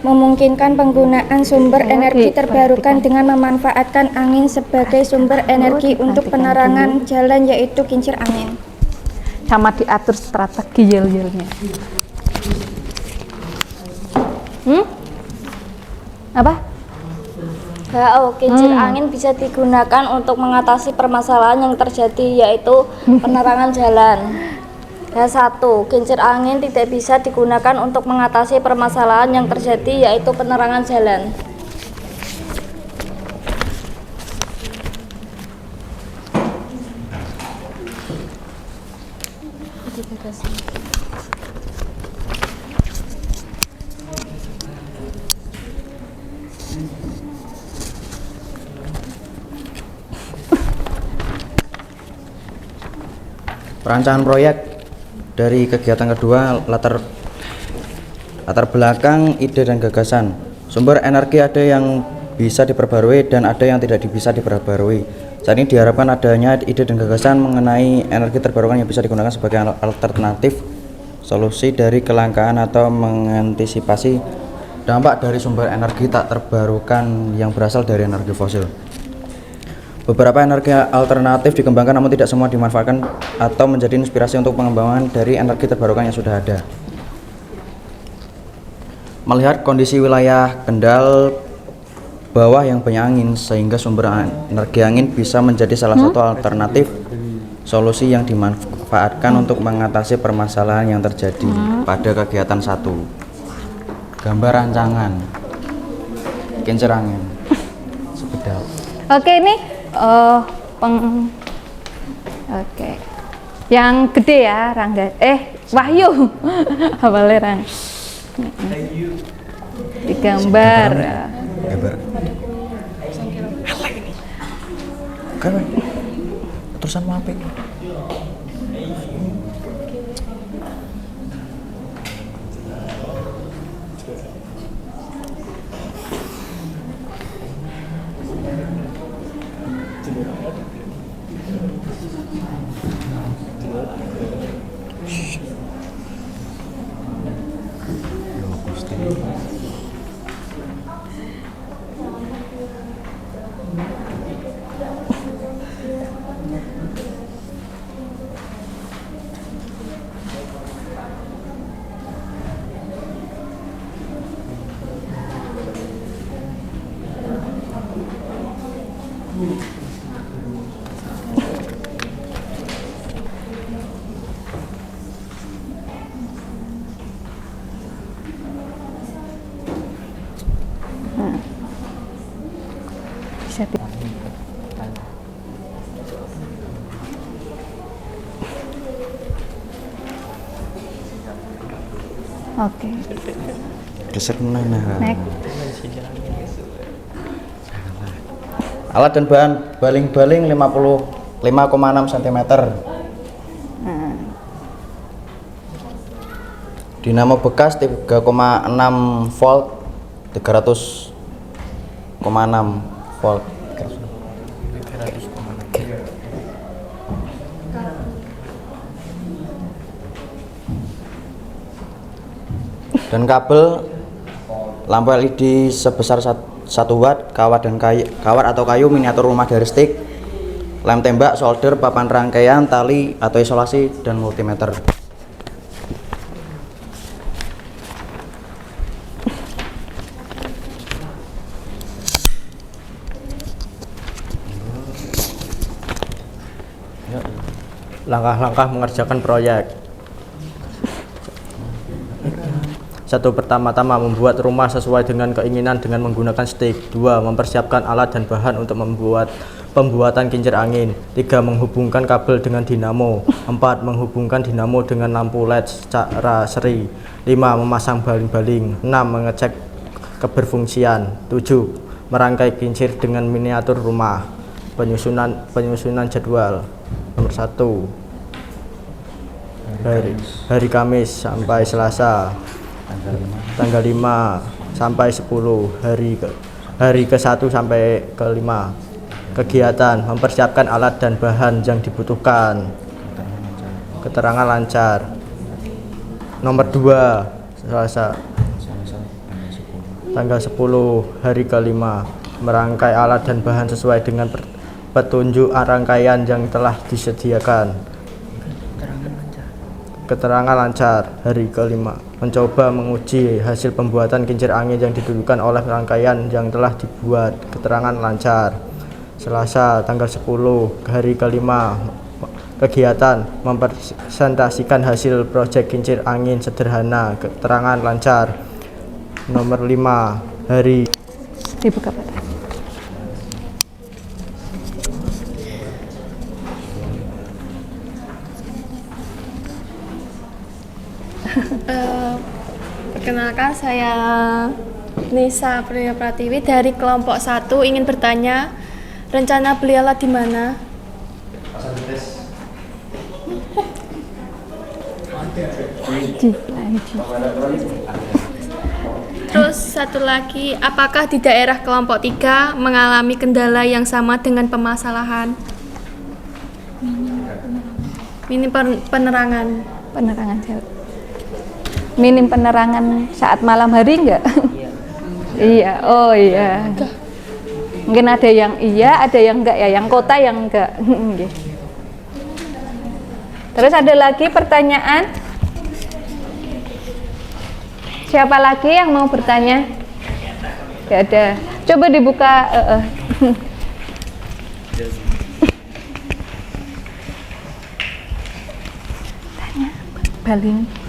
[SPEAKER 5] memungkinkan penggunaan sumber energi terbarukan dengan memanfaatkan angin sebagai sumber energi untuk penerangan jalan, yaitu kincir angin.
[SPEAKER 1] Sama diatur strategi yel-yelnya. Apa?
[SPEAKER 5] Kincir angin bisa digunakan untuk mengatasi permasalahan yang terjadi, yaitu penerangan jalan. H1, kincir angin tidak bisa digunakan untuk mengatasi permasalahan yang terjadi, yaitu penerangan jalan.
[SPEAKER 3] Perancangan proyek dari kegiatan kedua, latar belakang, ide dan gagasan. Sumber energi ada yang bisa diperbarui dan ada yang tidak bisa diperbarui. Saat ini diharapkan adanya ide dan gagasan mengenai energi terbarukan yang bisa digunakan sebagai alternatif solusi dari kelangkaan atau mengantisipasi dampak dari sumber energi tak terbarukan yang berasal dari energi fosil. Beberapa energi alternatif dikembangkan namun tidak semua dimanfaatkan atau menjadi inspirasi untuk pengembangan dari energi terbarukan yang sudah ada. Melihat kondisi wilayah Kendal bawah yang banyak angin, sehingga sumber energi angin bisa menjadi salah satu alternatif solusi yang dimanfaatkan untuk mengatasi permasalahan yang terjadi pada kegiatan 1. Gambar rancangan kincir angin sepedal.
[SPEAKER 1] Oke, ini Oke. Yang gede ya, Rangga. Wahyu. Awalnya Rang. Digambar.
[SPEAKER 3] Gambar. Kan terusan mau apa ini?
[SPEAKER 1] bisa Oke.
[SPEAKER 3] Geser mana?
[SPEAKER 1] Next.
[SPEAKER 3] Alat dan bahan baling-baling 55,6 cm. Dinamo bekas 3,6 volt 300,6 volt. Dan kabel lampu LED sebesar 1 watt, kawat atau kayu miniatur rumah dari stick, lem tembak, solder, papan rangkaian, tali atau isolasi, dan multimeter.
[SPEAKER 2] Langkah-langkah mengerjakan proyek. 1. Pertama-tama membuat rumah sesuai dengan keinginan dengan menggunakan stick. 2. Mempersiapkan alat dan bahan untuk pembuatan kincir angin. 3. Menghubungkan kabel dengan dinamo. 4. Menghubungkan dinamo dengan lampu LED secara seri. 5. Memasang baling-baling. 6. Mengecek keberfungsian. 7. Merangkai kincir dengan miniatur rumah. Penyusunan jadwal. Nomor 1. Hari Kamis sampai Selasa. Tanggal 5 sampai 10, hari ke-1 sampai ke-5. Kegiatan mempersiapkan alat dan bahan yang dibutuhkan. Keterangan lancar. Nomor 2, Selasa tanggal 10, hari ke-5, merangkai alat dan bahan sesuai dengan petunjuk rangkaian yang telah disediakan. Keterangan lancar. Hari ke-5, mencoba menguji hasil pembuatan kincir angin yang didudukkan oleh rangkaian yang telah dibuat. Keterangan lancar. Selasa tanggal 10, hari ke-5, kegiatan mempresentasikan hasil proyek kincir angin sederhana. Keterangan lancar. Nomor 5, hari
[SPEAKER 1] dibuka Pak.
[SPEAKER 10] Perkenalkan, saya Nisa Priya Pratiwi dari kelompok 1 ingin bertanya, rencana beli alat di mana? Terus satu lagi, apakah di daerah kelompok 3 mengalami kendala yang sama dengan permasalahan minim penerangan?
[SPEAKER 1] Minim penerangan saat malam hari enggak? Iya, oh iya. Mungkin ada yang iya, ada yang enggak ya, yang kota yang enggak. Terus ada lagi pertanyaan? Siapa lagi yang mau bertanya? Enggak ada. Coba dibuka. Tanya, baling.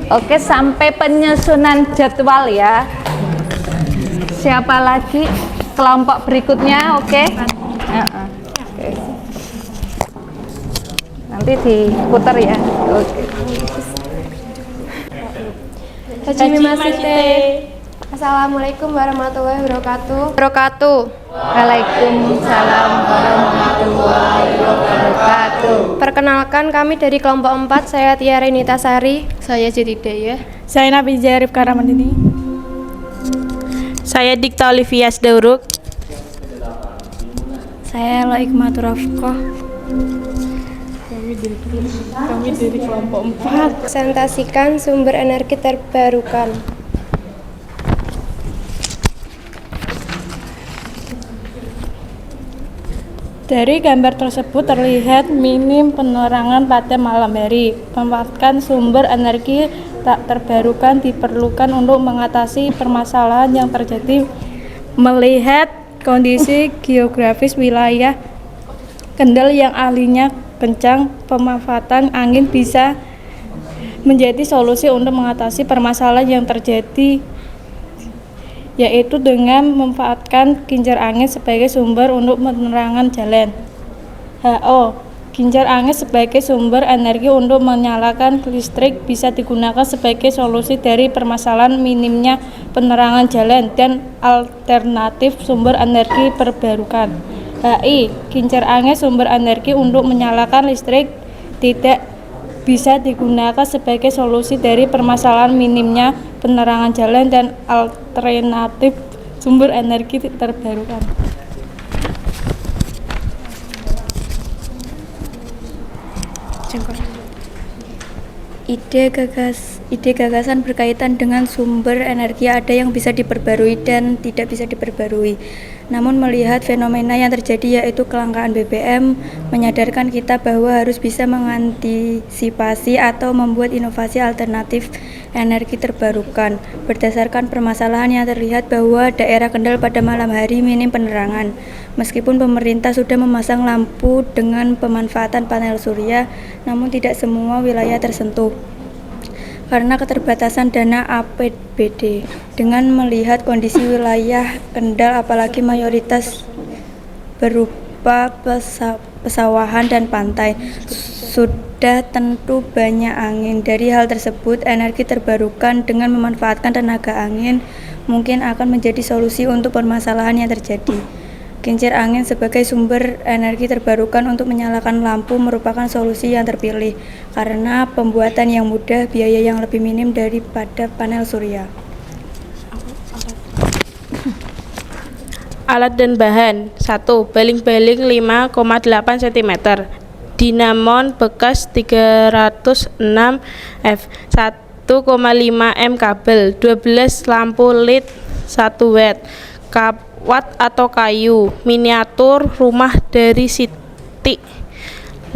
[SPEAKER 1] Oke, sampai penyusunan jadwal ya. Siapa lagi? Kelompok berikutnya, oke? Oke. Nanti diputar ya. Oke.
[SPEAKER 5] Assalamualaikum warahmatullahi wabarakatuh.
[SPEAKER 1] Waalaikumsalam warahmatullahi wabarakatuh.
[SPEAKER 5] Perkenalkan, kami dari kelompok 4, saya Tiara Initasari.
[SPEAKER 10] Saya Jedidaya.
[SPEAKER 9] Saya Nabi Jarif Karamandini.
[SPEAKER 11] Saya Dikta Olivia Sdauruk.
[SPEAKER 9] Saya Laikmatur Rafqah.
[SPEAKER 11] Kami dari kelompok 4.
[SPEAKER 5] Presentasikan sumber energi terbarukan.
[SPEAKER 9] Dari gambar tersebut terlihat minim penerangan pada malam hari. Memanfaatkan sumber energi tak terbarukan diperlukan untuk mengatasi permasalahan yang terjadi. Melihat kondisi geografis wilayah Kendal yang alinya kencang, pemanfaatan angin bisa menjadi solusi untuk mengatasi permasalahan yang terjadi, yaitu dengan memanfaatkan kincir angin sebagai sumber untuk penerangan jalan. HO. Kincir angin sebagai sumber energi untuk menyalakan listrik bisa digunakan sebagai solusi dari permasalahan minimnya penerangan jalan dan alternatif sumber energi terbarukan. HI. Kincir angin sumber energi untuk menyalakan listrik tidak bisa digunakan sebagai solusi dari permasalahan minimnya penerangan jalan dan alternatif sumber energi terbarukan.
[SPEAKER 10] Ide gagasan berkaitan dengan sumber energi ada yang bisa diperbarui dan tidak bisa diperbarui. Namun melihat fenomena yang terjadi yaitu kelangkaan BBM, menyadarkan kita bahwa harus bisa mengantisipasi atau membuat inovasi alternatif energi terbarukan. Berdasarkan permasalahan yang terlihat bahwa daerah Kendal pada malam hari minim penerangan. Meskipun pemerintah sudah memasang lampu dengan pemanfaatan panel surya, namun tidak semua wilayah tersentuh karena keterbatasan dana APBD. Dengan melihat kondisi wilayah Kendal apalagi mayoritas berupa pesawahan dan pantai, sudah tentu banyak angin. Dari hal tersebut, energi terbarukan dengan memanfaatkan tenaga angin mungkin akan menjadi solusi untuk permasalahan yang terjadi. Kincir angin sebagai sumber energi terbarukan untuk menyalakan lampu merupakan solusi yang terpilih karena pembuatan yang mudah, biaya yang lebih minim daripada panel surya.
[SPEAKER 11] Alat dan bahan. 1. Baling-baling 5,8 cm. Dinamon bekas 306 F. 1,5 M kabel. 12 lampu LED 1 watt. Kawat atau kayu. Miniatur rumah dari Siti.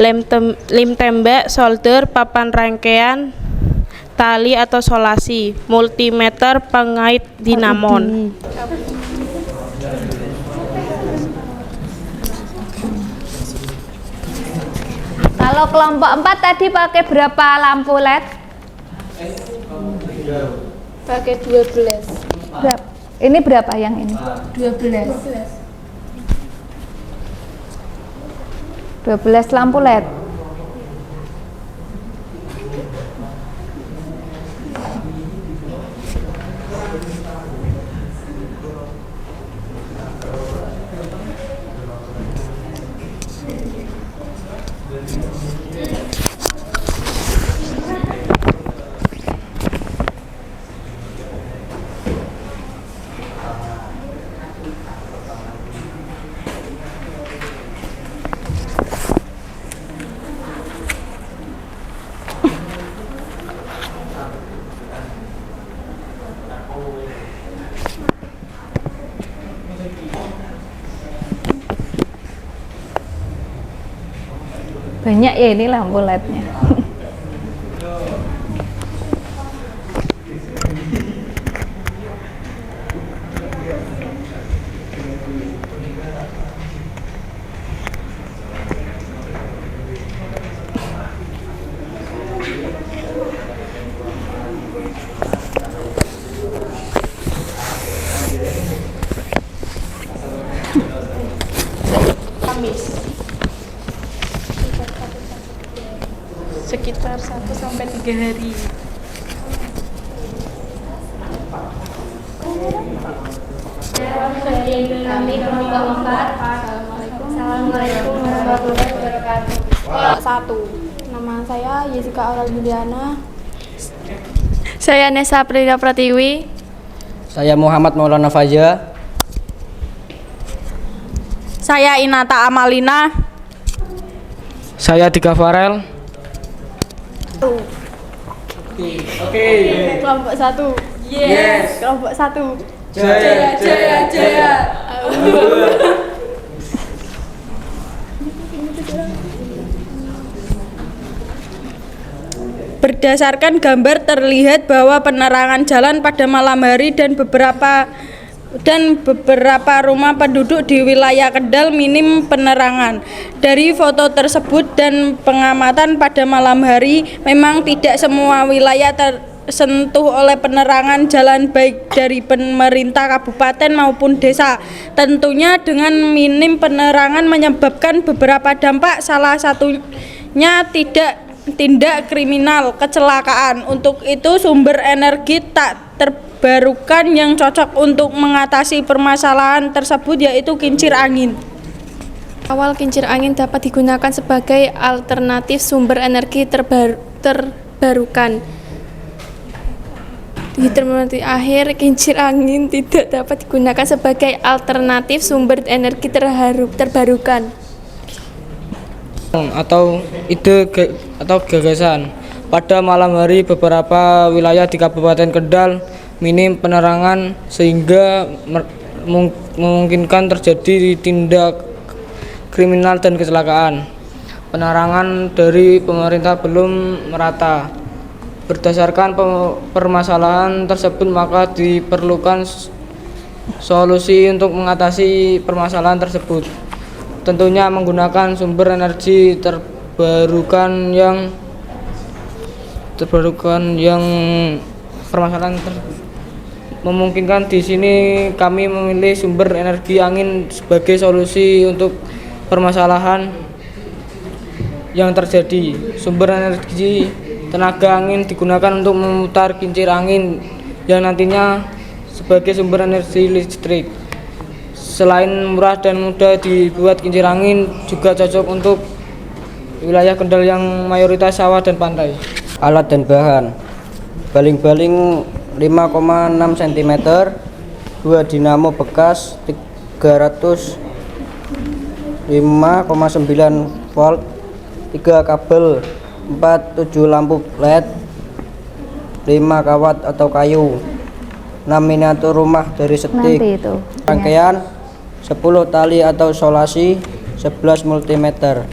[SPEAKER 11] Lem tembak, solder, papan rangkaian, tali atau solasi. Multimeter pengait dinamon.
[SPEAKER 1] Kalau kelompok 4 tadi pakai berapa lampu LED?
[SPEAKER 9] Pakai 12.
[SPEAKER 1] Berapa? Ini berapa yang ini?
[SPEAKER 9] 12.
[SPEAKER 1] 12 lampu LED. Banyak ya ini lampu LED-nya.
[SPEAKER 11] Sekitar 1-3 hari.
[SPEAKER 10] Kami kelompok 4. Assalamualaikum warahmatullahi wabarakatuh.
[SPEAKER 9] Kelompok 1. Nama saya Jessica Aurel Juliana.
[SPEAKER 10] Saya Nesa Prida Pratiwi.
[SPEAKER 12] Saya Muhammad Maulana Faja.
[SPEAKER 11] Saya Inata Amalina.
[SPEAKER 12] Saya Dika Farel.
[SPEAKER 9] Oke. Kelompok 1. Yes. Kelompok 1.
[SPEAKER 4] Jaya, jaya, jaya.
[SPEAKER 11] Berdasarkan gambar terlihat bahwa penerangan jalan pada malam hari dan beberapa beberapa rumah penduduk di wilayah Kendal minim penerangan. Dari foto tersebut dan pengamatan pada malam hari, memang tidak semua wilayah tersentuh oleh penerangan jalan baik dari pemerintah kabupaten maupun desa. Tentunya dengan minim penerangan menyebabkan beberapa dampak, salah satunya tindak kriminal, kecelakaan. Untuk itu sumber energi tak terbarukan yang cocok untuk mengatasi permasalahan tersebut yaitu kincir angin.
[SPEAKER 13] Awal kincir angin dapat digunakan sebagai alternatif sumber energi terbarukan. Di terminal akhir, kincir angin tidak dapat digunakan sebagai alternatif sumber energi terbarukan.
[SPEAKER 12] Atau ide atau gagasan. Pada malam hari beberapa wilayah di Kabupaten Kendal minim penerangan sehingga memungkinkan terjadi tindak kriminal dan kecelakaan. Penerangan dari pemerintah belum merata. Berdasarkan permasalahan tersebut maka diperlukan solusi untuk mengatasi permasalahan tersebut. Tentunya menggunakan sumber energi terbarukan yang permasalahan memungkinkan. Di sini kami memilih sumber energi angin sebagai solusi untuk permasalahan yang terjadi. Sumber energi tenaga angin digunakan untuk memutar kincir angin yang nantinya sebagai sumber energi listrik. Selain murah dan mudah dibuat, kincir angin juga cocok untuk wilayah Kendal yang mayoritas sawah dan pantai.
[SPEAKER 3] Alat dan bahan: baling-baling 5,6 cm, 2 dinamo bekas 305,9 volt, 3 kabel, 7 lampu LED, 5 kawat atau kayu, 6 miniatur rumah dari setik, rangkaian 10 tali atau solasi, 11 multimeter.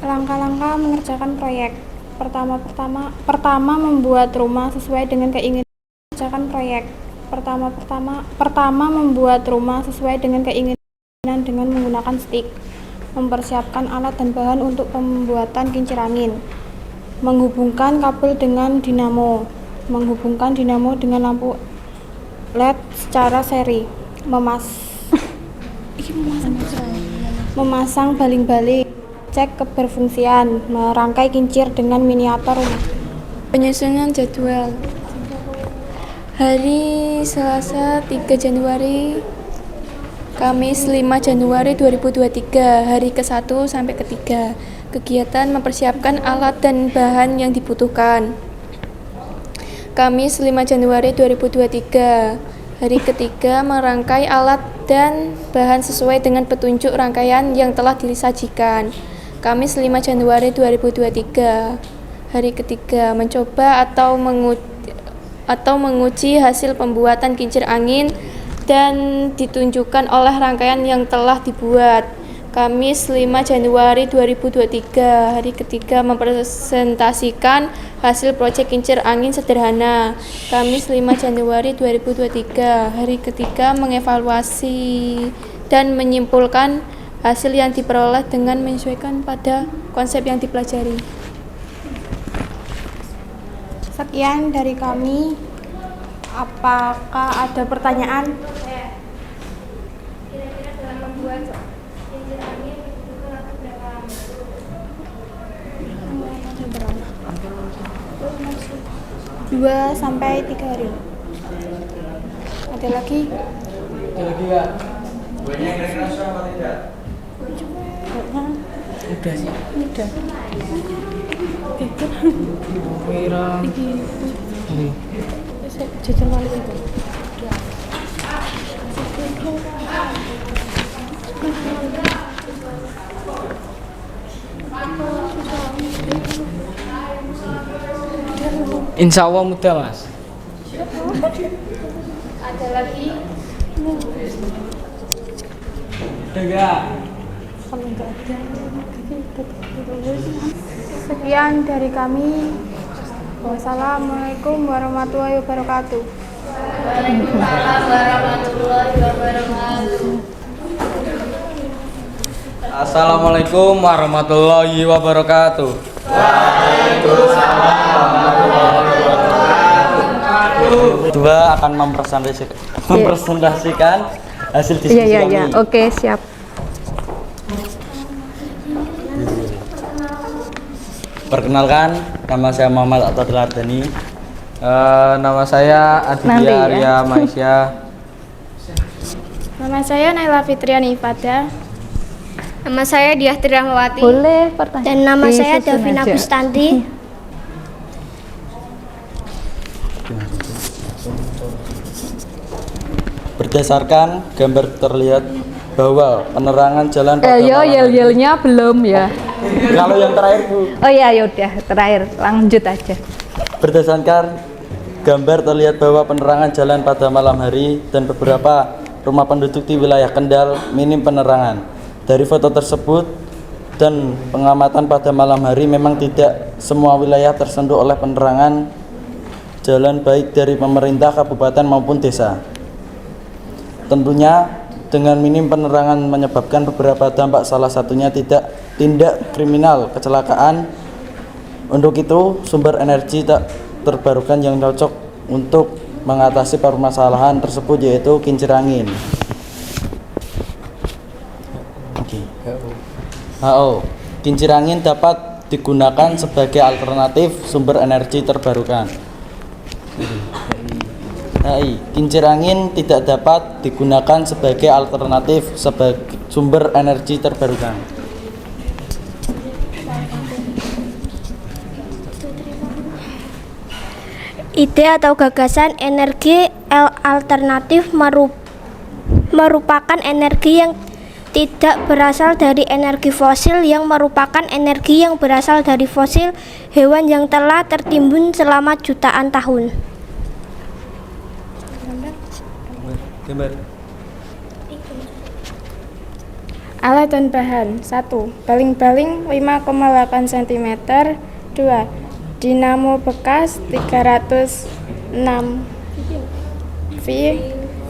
[SPEAKER 9] Langkah-langkah mengerjakan proyek. Pertama membuat rumah sesuai dengan keinginan. Mengerjakan proyek. Pertama membuat rumah sesuai dengan keinginan dengan menggunakan stik. Mempersiapkan alat dan bahan untuk pembuatan kincir angin. Menghubungkan kabel dengan dinamo. Menghubungkan dinamo dengan lampu LED secara seri. Memasang baling-baling. Cek keberfungsian, merangkai kincir dengan miniatur rumah.
[SPEAKER 13] Penyusunan jadwal. Hari Selasa 3 Januari, Kamis 5 Januari 2023, hari ke-1 sampai ke-3. Kegiatan mempersiapkan alat dan bahan yang dibutuhkan. Kamis 5 Januari 2023, hari ke-3, merangkai alat dan bahan sesuai dengan petunjuk rangkaian yang telah disajikan. Kamis 5 Januari 2023, hari ke-3, mencoba atau menguji hasil pembuatan kincir angin dan ditunjukkan oleh rangkaian yang telah dibuat. Kamis 5 Januari 2023, hari ke-3, mempresentasikan hasil proyek kincir angin sederhana. Kamis 5 Januari 2023, hari ke-3, mengevaluasi dan menyimpulkan hasil yang diperoleh dengan menyesuaikan pada konsep yang dipelajari.
[SPEAKER 9] Sekian dari kami. Apakah ada pertanyaan?
[SPEAKER 5] Kira-kira dalam membuat kincir angin dibutuhkan waktu berapa lama?
[SPEAKER 9] 2-3 hari. Ada lagi?
[SPEAKER 4] Ada lagi nggak? Banyak kira-kira sama tidak?
[SPEAKER 12] Udah sih.
[SPEAKER 9] Udah.
[SPEAKER 12] Kira.
[SPEAKER 9] Jajan wali itu.
[SPEAKER 12] Insya Allah mudah, Mas.
[SPEAKER 9] Ada lagi?
[SPEAKER 4] Ada nggak?
[SPEAKER 9] Kalau nggak ada, sekian dari kami. Wassalamualaikum warahmatullahi wabarakatuh.
[SPEAKER 13] Waalaikumsalam warahmatullahi wabarakatuh.
[SPEAKER 4] Assalamualaikum warahmatullahi wabarakatuh.
[SPEAKER 3] Dua akan mempresentasikan hasil diskusi kami.
[SPEAKER 1] Oke, siap.
[SPEAKER 3] Perkenalkan, nama saya Muhammad Atadil Ardani.
[SPEAKER 4] Nama saya
[SPEAKER 1] Nanti
[SPEAKER 4] Aditya
[SPEAKER 1] ya.
[SPEAKER 4] Arya Maisya.
[SPEAKER 9] Nama saya Naila Fitriani Ifada.
[SPEAKER 5] Nama saya Diah Rahmawati.
[SPEAKER 1] Boleh pertanyaan.
[SPEAKER 5] Dan nama saya
[SPEAKER 1] Disusun
[SPEAKER 5] Davina
[SPEAKER 1] aja.
[SPEAKER 5] Gustanti.
[SPEAKER 3] Berdasarkan gambar terlihat bahwa penerangan jalan pada
[SPEAKER 1] Yo
[SPEAKER 3] malam hari-
[SPEAKER 1] yel-yelnya belum ya.
[SPEAKER 3] Kalau yang terakhir Bu,
[SPEAKER 1] Oh iya, yaudah terakhir lanjut aja.
[SPEAKER 3] berdasarkan gambar terlihat bahwa penerangan jalan pada malam hari dan beberapa rumah penduduk di wilayah Kendal minim penerangan. Dari foto tersebut dan pengamatan pada malam hari memang tidak semua wilayah tersentuh oleh penerangan jalan baik dari pemerintah kabupaten maupun desa. Tentunya dengan minim penerangan menyebabkan beberapa dampak, salah satunya tindak kriminal kecelakaan. Untuk itu sumber energi tak terbarukan yang cocok untuk mengatasi permasalahan tersebut yaitu kincir angin. HO. Kincir angin dapat digunakan sebagai alternatif sumber energi terbarukan. HI. Kincir angin tidak dapat digunakan sebagai alternatif sumber energi terbarukan.
[SPEAKER 5] Ide atau gagasan energi alternatif merupakan energi yang tidak berasal dari energi fosil, yang merupakan energi yang berasal dari fosil hewan yang telah tertimbun selama jutaan tahun.
[SPEAKER 4] Gambar.
[SPEAKER 9] Alat dan bahan. 1. Baling-baling 5,8 cm. 2. Dinamo bekas 306 V.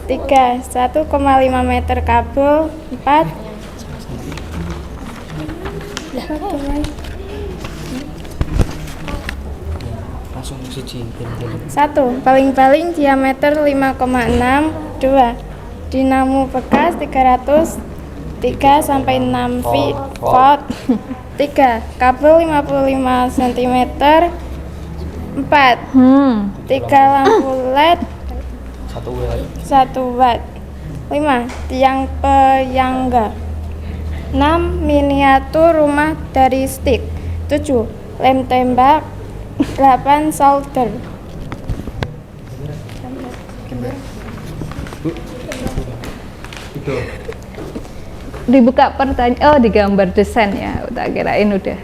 [SPEAKER 9] 3. 1,5 meter kabel. 4.
[SPEAKER 12] Langsung siji.
[SPEAKER 9] 1. Baling-baling diameter 5,6. 2. Dinamo bekas 3 sampai 6 volt. 3. Kabel 55 cm. 4. 3 lampu LED 1 watt. 5. Tiang penyangga. 6. Miniatur rumah dari stick. 7. Lem tembak. 8. Solder.
[SPEAKER 1] Dibuka pertanyaan. Oh, digambar desain ya. Tak kirain udah.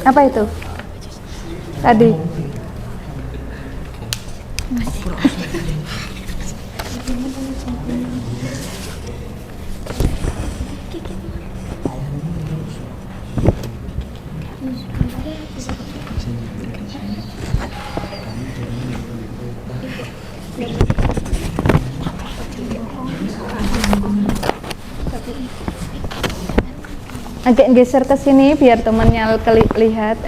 [SPEAKER 1] Apa itu? Tadi. Agak geser ke sini biar temannya lihat.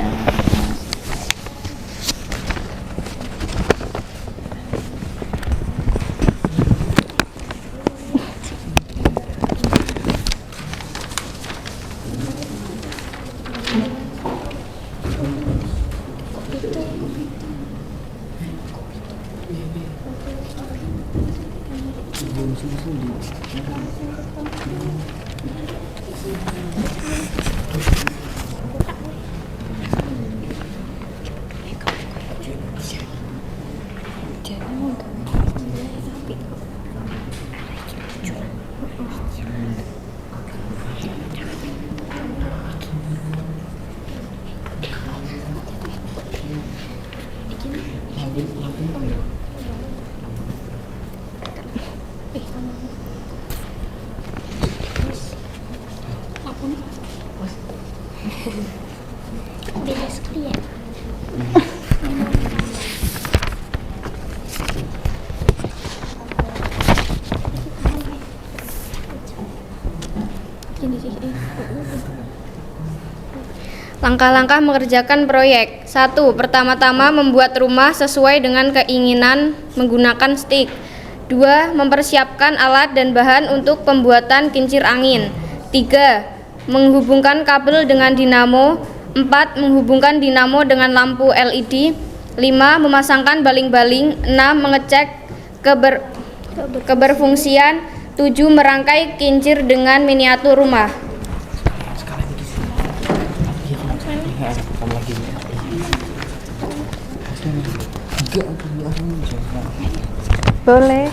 [SPEAKER 14] Beda sekali ya.
[SPEAKER 15] Langkah-langkah mengerjakan proyek. 1. Pertama-tama membuat rumah sesuai dengan keinginan menggunakan stik. 2. Mempersiapkan alat dan bahan untuk pembuatan kincir angin. 3. Menghubungkan kabel dengan dinamo. 4. Menghubungkan dinamo dengan lampu LED. 5. Memasangkan baling-baling. 6. Mengecek keberfungsian. 7. Merangkai kincir dengan miniatur rumah.
[SPEAKER 1] Boleh.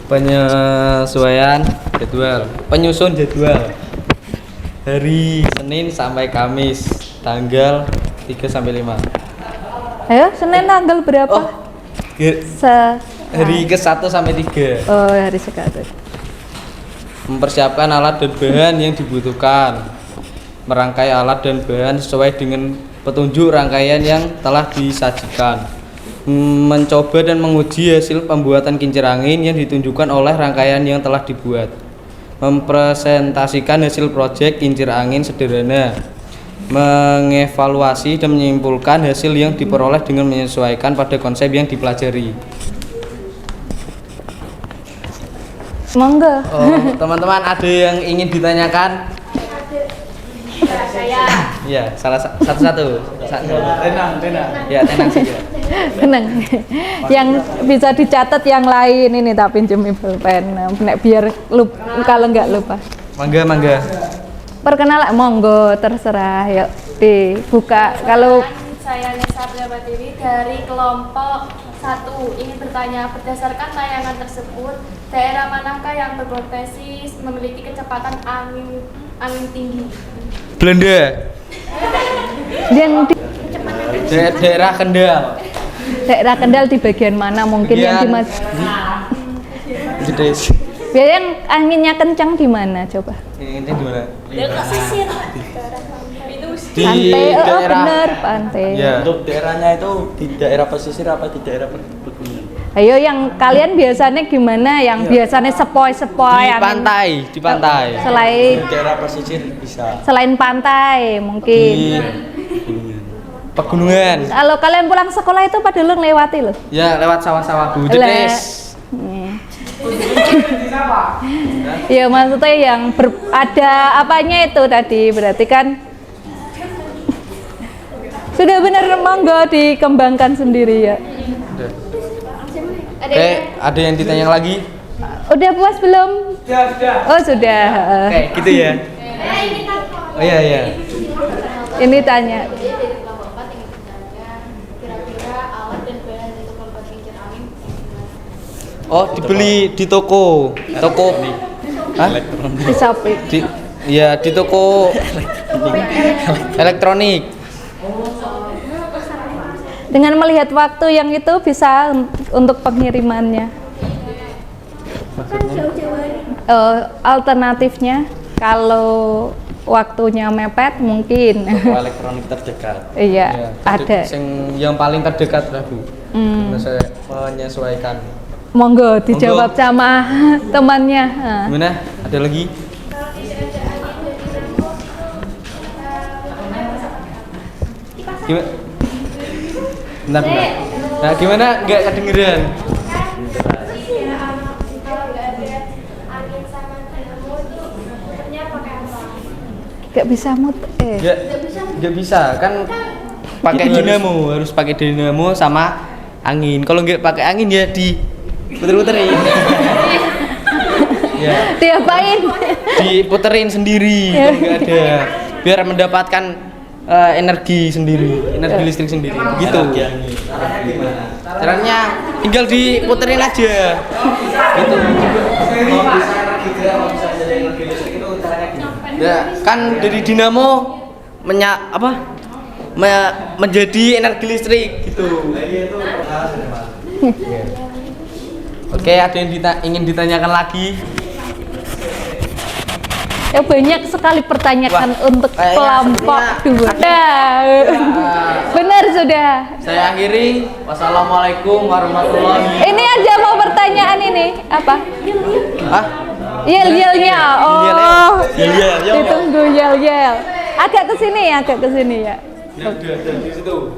[SPEAKER 11] Penyesuaian
[SPEAKER 4] jadwal, penyusun jadwal hari Senin sampai Kamis tanggal 3 sampai 5.
[SPEAKER 1] Ayo, Senin tanggal berapa?
[SPEAKER 4] Hari ke-1 sampai 3.
[SPEAKER 1] Oh, hari sekarang.
[SPEAKER 4] Mempersiapkan alat dan bahan yang dibutuhkan. Merangkai alat dan bahan sesuai dengan petunjuk rangkaian yang telah disajikan. Mencoba dan menguji hasil pembuatan kincir angin yang ditunjukkan oleh rangkaian yang telah dibuat. Mempresentasikan hasil proyek kincir angin sederhana. Mengevaluasi dan menyimpulkan hasil yang diperoleh dengan menyesuaikan pada konsep yang dipelajari.
[SPEAKER 1] Monggo.
[SPEAKER 4] Teman-teman ada yang ingin ditanyakan? Ya, satu-satu. Tenang. Ya, tenang saja.
[SPEAKER 1] Tenang. Yang bisa dicatat yang lain ini tak pinjemi pulpen. Biar kalau nggak lupa.
[SPEAKER 4] Mangga.
[SPEAKER 1] Perkenalan monggo terserah. Yuk dibuka. Kalau
[SPEAKER 13] Saya Nesa Dewi dari kelompok 1 ingin bertanya, berdasarkan tayangan tersebut, daerah manakah yang berpotensi memiliki kecepatan angin tinggi?
[SPEAKER 4] Belanda.
[SPEAKER 1] yang di
[SPEAKER 4] Daerah Kendal.
[SPEAKER 1] daerah Kendal di bagian mana mungkin yang di Mas? Biar yang anginnya kencang di mana coba?
[SPEAKER 4] Ini di mana?
[SPEAKER 14] Dekat sisir.
[SPEAKER 4] Di
[SPEAKER 1] Pantai,
[SPEAKER 4] daerah
[SPEAKER 1] bener pantai.
[SPEAKER 4] Ya.
[SPEAKER 16] Untuk daerahnya itu di daerah pesisir apa di daerah pegunungan?
[SPEAKER 1] Ayo yang kalian biasanya gimana? Yang biasanya sepoi-sepoi
[SPEAKER 4] di pantai.
[SPEAKER 1] Selain
[SPEAKER 16] Di daerah pesisir bisa.
[SPEAKER 1] selain pantai mungkin.
[SPEAKER 4] Di pegunungan.
[SPEAKER 1] Kalau kalian pulang sekolah itu pada lu ngelewati loh.
[SPEAKER 4] Ya, lewat sawah-sawah Bu.
[SPEAKER 1] Ya maksudnya yang ada apanya itu tadi berarti kan sudah benar, monggo dikembangkan sendiri ya.
[SPEAKER 4] Ada yang ditanya lagi?
[SPEAKER 1] Udah puas belum?
[SPEAKER 4] Sudah.
[SPEAKER 1] Oh sudah.
[SPEAKER 4] Oke, gitu ya. Oh iya.
[SPEAKER 1] Ini tanya.
[SPEAKER 4] Oh, dibeli di toko. Hah?
[SPEAKER 1] Di Shopee.
[SPEAKER 4] Di toko elektronik.
[SPEAKER 1] Dengan melihat waktu yang itu bisa untuk pengirimannya. Alternatifnya kalau waktunya mepet mungkin.
[SPEAKER 4] Toko elektronik terdekat.
[SPEAKER 1] Iya, ada.
[SPEAKER 4] Yang paling terdekat lah Bu. Saya menyesuaikan.
[SPEAKER 1] Monggo dijawab sama temannya. Nah.
[SPEAKER 4] Gimana? Ada lagi? Gimana? Bentar. Nah, gimana? Nggak kedengeran.
[SPEAKER 1] Gak bisa
[SPEAKER 4] Nggak bisa kan pakai dinamo, harus pakai dinamo sama angin. Kalau nggak pakai angin ya di puter-puterin. Ya.
[SPEAKER 1] Diapain?
[SPEAKER 4] Diputerin sendiri kalau nggak ada, biar mendapatkan energi sendiri, energi listrik sendiri. Gitu. Caranya tinggal diputerin aja. Gitu. Ya, kan dari dinamo menjadi energi listrik gitu. Oke, ada yang ingin ditanyakan lagi?
[SPEAKER 1] Ya banyak sekali pertanyaan untuk kelompok 2. Benar sudah.
[SPEAKER 4] Saya akhiri. Wassalamualaikum warahmatullahi.
[SPEAKER 1] Ini aja mau pertanyaan ini apa?
[SPEAKER 4] Hah?
[SPEAKER 1] Yel-yelnya. Oh.
[SPEAKER 4] Yel-yel.
[SPEAKER 1] Ditunggu yel-yel. Agak ke sini ya.
[SPEAKER 4] Di situ.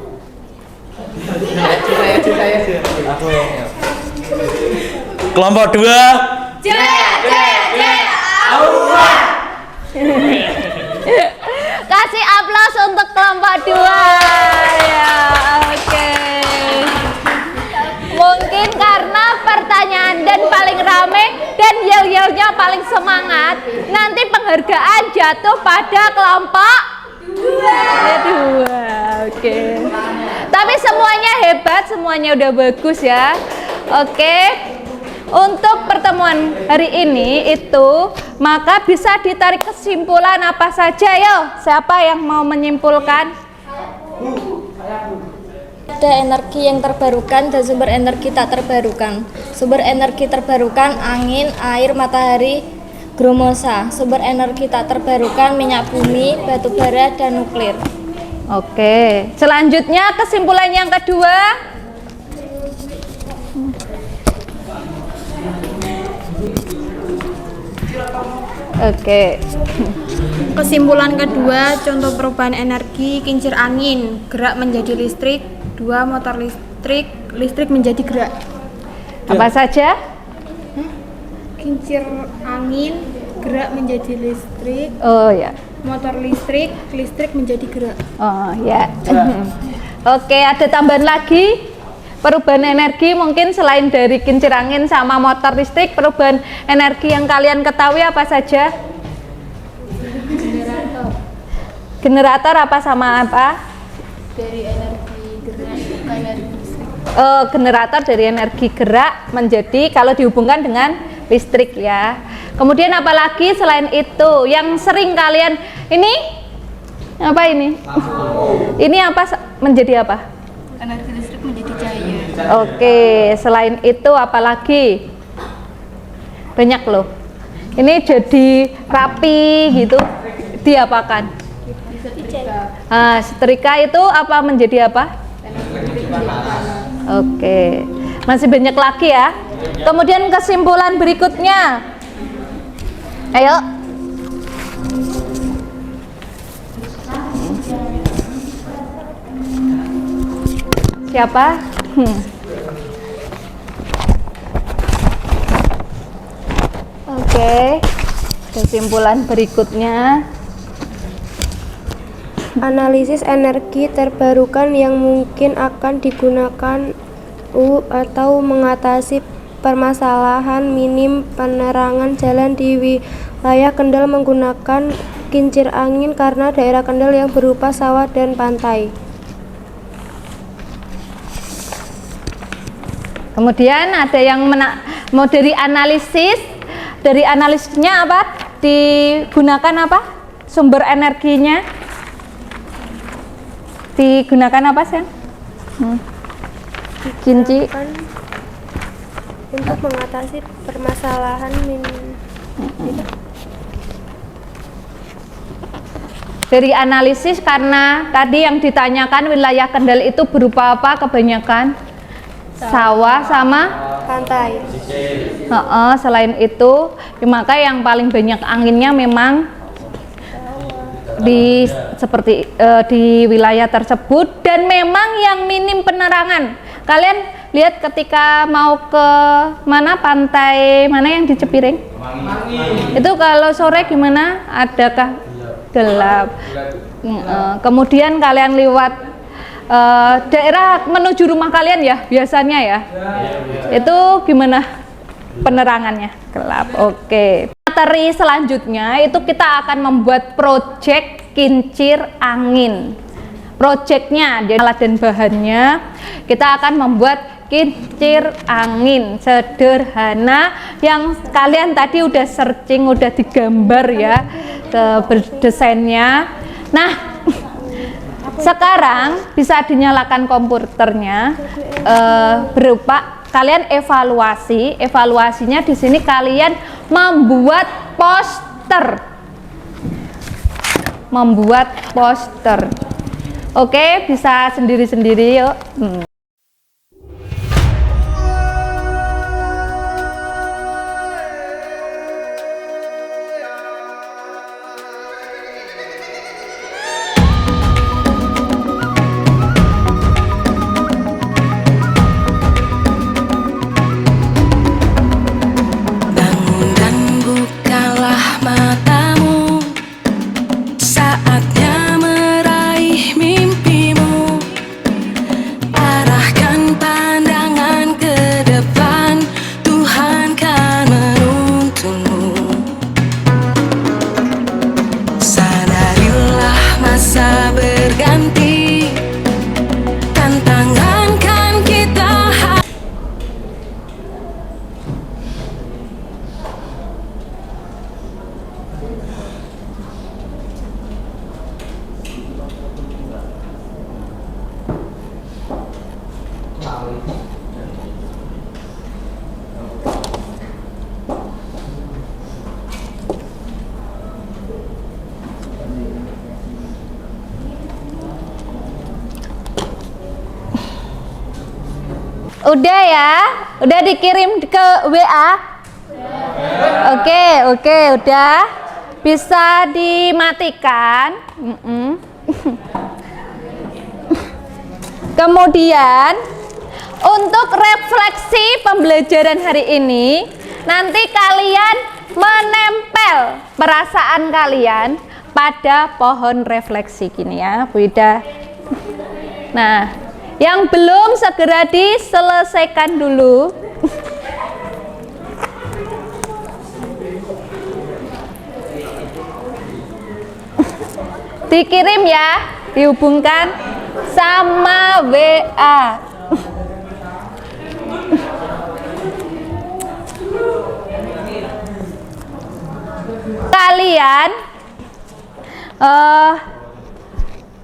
[SPEAKER 16] Kelompok 2.
[SPEAKER 1] Kasih aplaus untuk kelompok 2. Ya, oke. Mungkin karena pertanyaan dan paling rame dan yel-yelnya paling semangat, nanti penghargaan jatuh pada kelompok 2. Oke. Tapi semuanya hebat, semuanya udah bagus ya. Oke. Untuk pertemuan hari ini itu maka bisa ditarik kesimpulan apa saja, yo. Siapa yang mau menyimpulkan?
[SPEAKER 15] Ada energi yang terbarukan dan sumber energi tak terbarukan. Sumber energi terbarukan angin, air, matahari, gromosa. Sumber energi tak terbarukan minyak bumi, batu bara, dan nuklir.
[SPEAKER 1] Oke. Selanjutnya kesimpulan yang kedua. Oke.
[SPEAKER 14] Kesimpulan kedua, contoh perubahan energi kincir angin, gerak menjadi listrik. 2. Motor listrik, listrik menjadi gerak.
[SPEAKER 1] Apa saja?
[SPEAKER 14] Kincir angin, gerak menjadi listrik.
[SPEAKER 1] Oh ya.
[SPEAKER 14] Motor listrik, listrik menjadi gerak.
[SPEAKER 1] Oh ya. Oke, ada tambahan lagi? Perubahan energi mungkin selain dari kincir angin sama motor listrik, perubahan energi yang kalian ketahui apa saja? Generator apa sama apa?
[SPEAKER 14] Dari energi gerak ke energi listrik.
[SPEAKER 1] Generator dari energi gerak menjadi kalau dihubungkan dengan listrik ya. Kemudian apalagi selain itu yang sering kalian ini apa ini? Ini apa menjadi apa?
[SPEAKER 14] Energi listrik menjadi cahaya.
[SPEAKER 1] Oke, selain itu apalagi? Banyak loh. Ini jadi rapi gitu. Diapakan? Setrika itu apa menjadi apa? Oke. Masih banyak lagi ya. Kemudian kesimpulan berikutnya. Ayo. Siapa? Oke. Kesimpulan berikutnya.
[SPEAKER 5] Analisis energi terbarukan yang mungkin akan digunakan atau mengatasi permasalahan minim penerangan jalan di wilayah Kendal menggunakan kincir angin karena daerah Kendal yang berupa sawah dan pantai.
[SPEAKER 1] Kemudian ada yang mau dari analisisnya apa? Digunakan apa? Sumber energinya digunakan apa sih? Kinci
[SPEAKER 5] untuk mengatasi permasalahan
[SPEAKER 1] dari analisis karena tadi yang ditanyakan wilayah Kendal itu berupa apa kebanyakan? Sawah sama
[SPEAKER 15] pantai.
[SPEAKER 1] Selain itu, maka yang paling banyak anginnya memang di di wilayah tersebut, dan memang yang minim penerangan. Kalian lihat ketika mau ke mana, pantai mana yang di Cepiring? Itu kalau sore gimana? Adakah gelap? Kemudian kalian lewat daerah menuju rumah kalian ya biasanya ya, itu gimana penerangannya? Gelap. Oke. Materi selanjutnya itu kita akan membuat proyek kincir angin. Proyeknya, jadi alat dan bahannya kita akan membuat kincir angin sederhana yang kalian tadi udah searching, udah digambar ya ke berdesainnya. Nah, sekarang bisa dinyalakan komputernya berupa kalian evaluasinya di sini kalian membuat poster. Oke, bisa sendiri-sendiri yuk. Udah ya? Udah dikirim ke WA? Oke, udah. Bisa dimatikan. Kemudian untuk refleksi pembelajaran hari ini, nanti kalian menempel perasaan kalian pada pohon refleksi gini ya, Bu Ida. Nah, yang belum segera diselesaikan dulu. Dikirim ya, dihubungkan sama WA. Kalian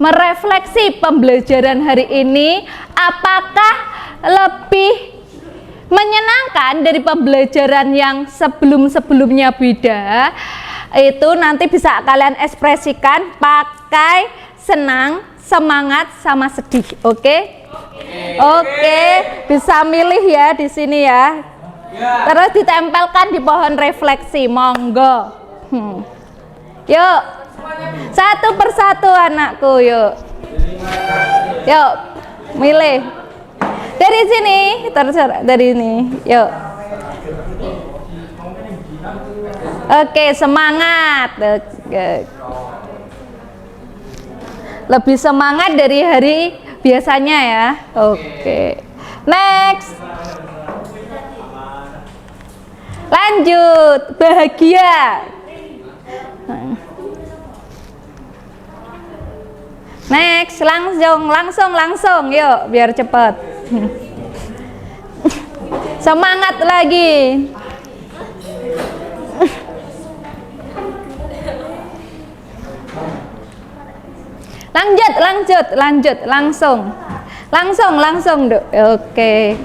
[SPEAKER 1] merefleksi pembelajaran hari ini, apakah lebih menyenangkan dari pembelajaran yang sebelum-sebelumnya beda? Itu nanti bisa kalian ekspresikan pakai senang, semangat, sama sedih. Oke? Oke, bisa milih ya di sini ya. Terus ditempelkan di pohon refleksi, monggo. Yuk, satu persatu anakku, yuk. Yuk, milih. Dari sini, terserah dari ini. Yuk. Oke, semangat. Oke. Lebih semangat dari hari biasanya ya. Oke. Next. Lanjut, bahagia. Next, langsung, yuk, biar cepat. Semangat lagi. Lanjut, langsung, Dok. Oke.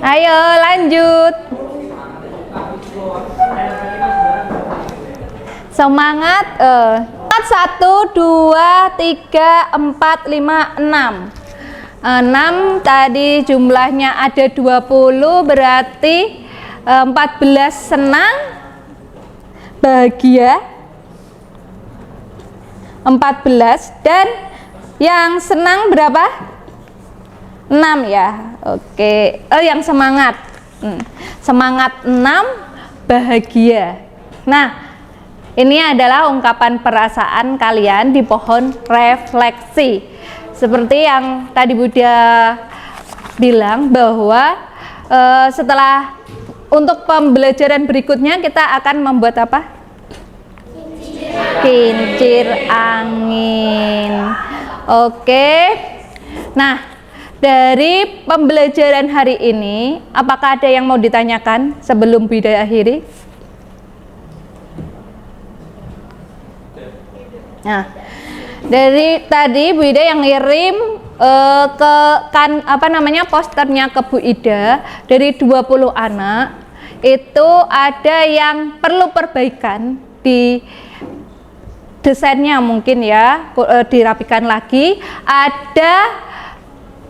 [SPEAKER 1] Ayo lanjut. Semangat. 1, 2, 3, 4, 5, 6. 6 tadi jumlahnya ada 20, berarti 14 senang, bahagia 14, dan yang senang berapa? 6 ya. Oke. Yang semangat. Semangat 6, bahagia. Nah, ini adalah ungkapan perasaan kalian di pohon refleksi. Seperti yang tadi Budia bilang bahwa setelah untuk pembelajaran berikutnya kita akan membuat apa? Kincir angin. Oke. Nah, dari pembelajaran hari ini, apakah ada yang mau ditanyakan sebelum Budia akhiri? Nah, dari tadi Bu Ida yang ngirim posternya ke Bu Ida dari 20 anak, itu ada yang perlu perbaikan di desainnya mungkin ya, dirapikan lagi. Ada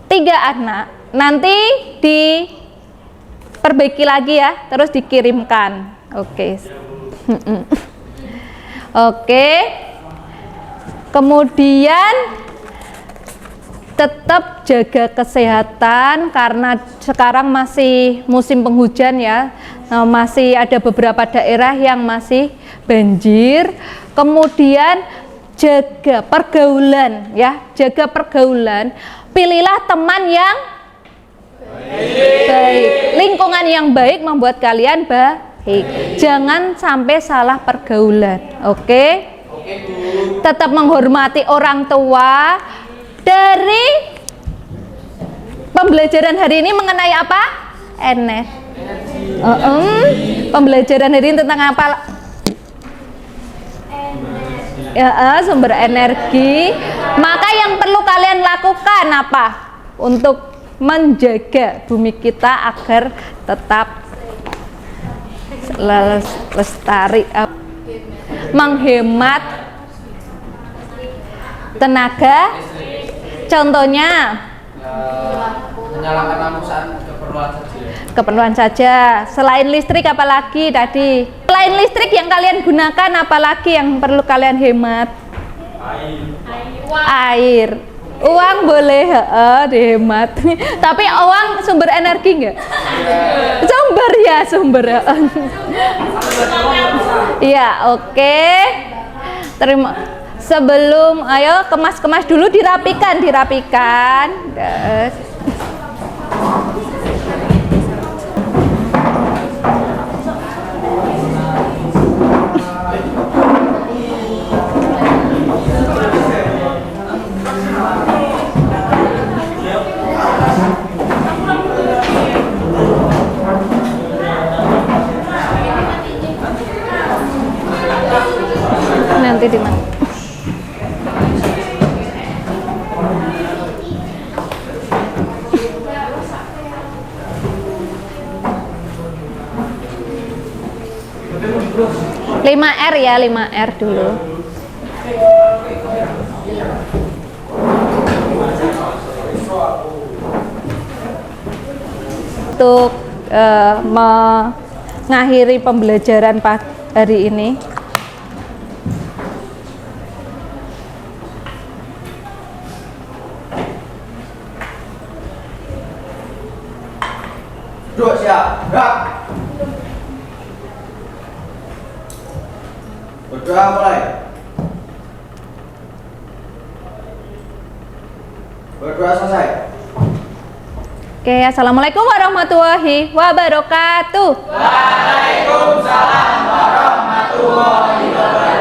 [SPEAKER 1] 3 anak, nanti diperbaiki lagi ya, terus dikirimkan. Oke. Oke. Kemudian tetap jaga kesehatan karena sekarang masih musim penghujan ya, masih ada beberapa daerah yang masih banjir. Kemudian jaga pergaulan ya, jaga pergaulan. Pilihlah teman yang baik. Lingkungan yang baik membuat kalian baik. Jangan sampai salah pergaulan. Oke? Tetap menghormati orang tua. Dari pembelajaran hari ini mengenai apa? Pembelajaran hari ini tentang apa? Sumber energi. Maka yang perlu kalian lakukan apa? Untuk menjaga bumi kita agar tetap lestari, menghemat tenaga. Contohnya
[SPEAKER 4] menyalakan lampu saat
[SPEAKER 1] keperluan saja. Selain listrik apalagi tadi? Selain listrik yang kalian gunakan apalagi yang perlu kalian hemat? Air. Uang boleh dihemat. Tapi uang sumber energi enggak? Sumber ya, sumber. Iya, oke. Terima. Sebelum, ayo kemas-kemas dulu, dirapikan. Nanti di mana? Lima R ya, 5R dulu. Untuk mengakhiri pembelajaran hari ini,
[SPEAKER 16] Duduk siap, gerak. Berdoa mulai. Berdoa selesai.
[SPEAKER 1] Oke, assalamualaikum warahmatullahi wabarakatuh.
[SPEAKER 16] Waalaikumsalam warahmatullahi wabarakatuh.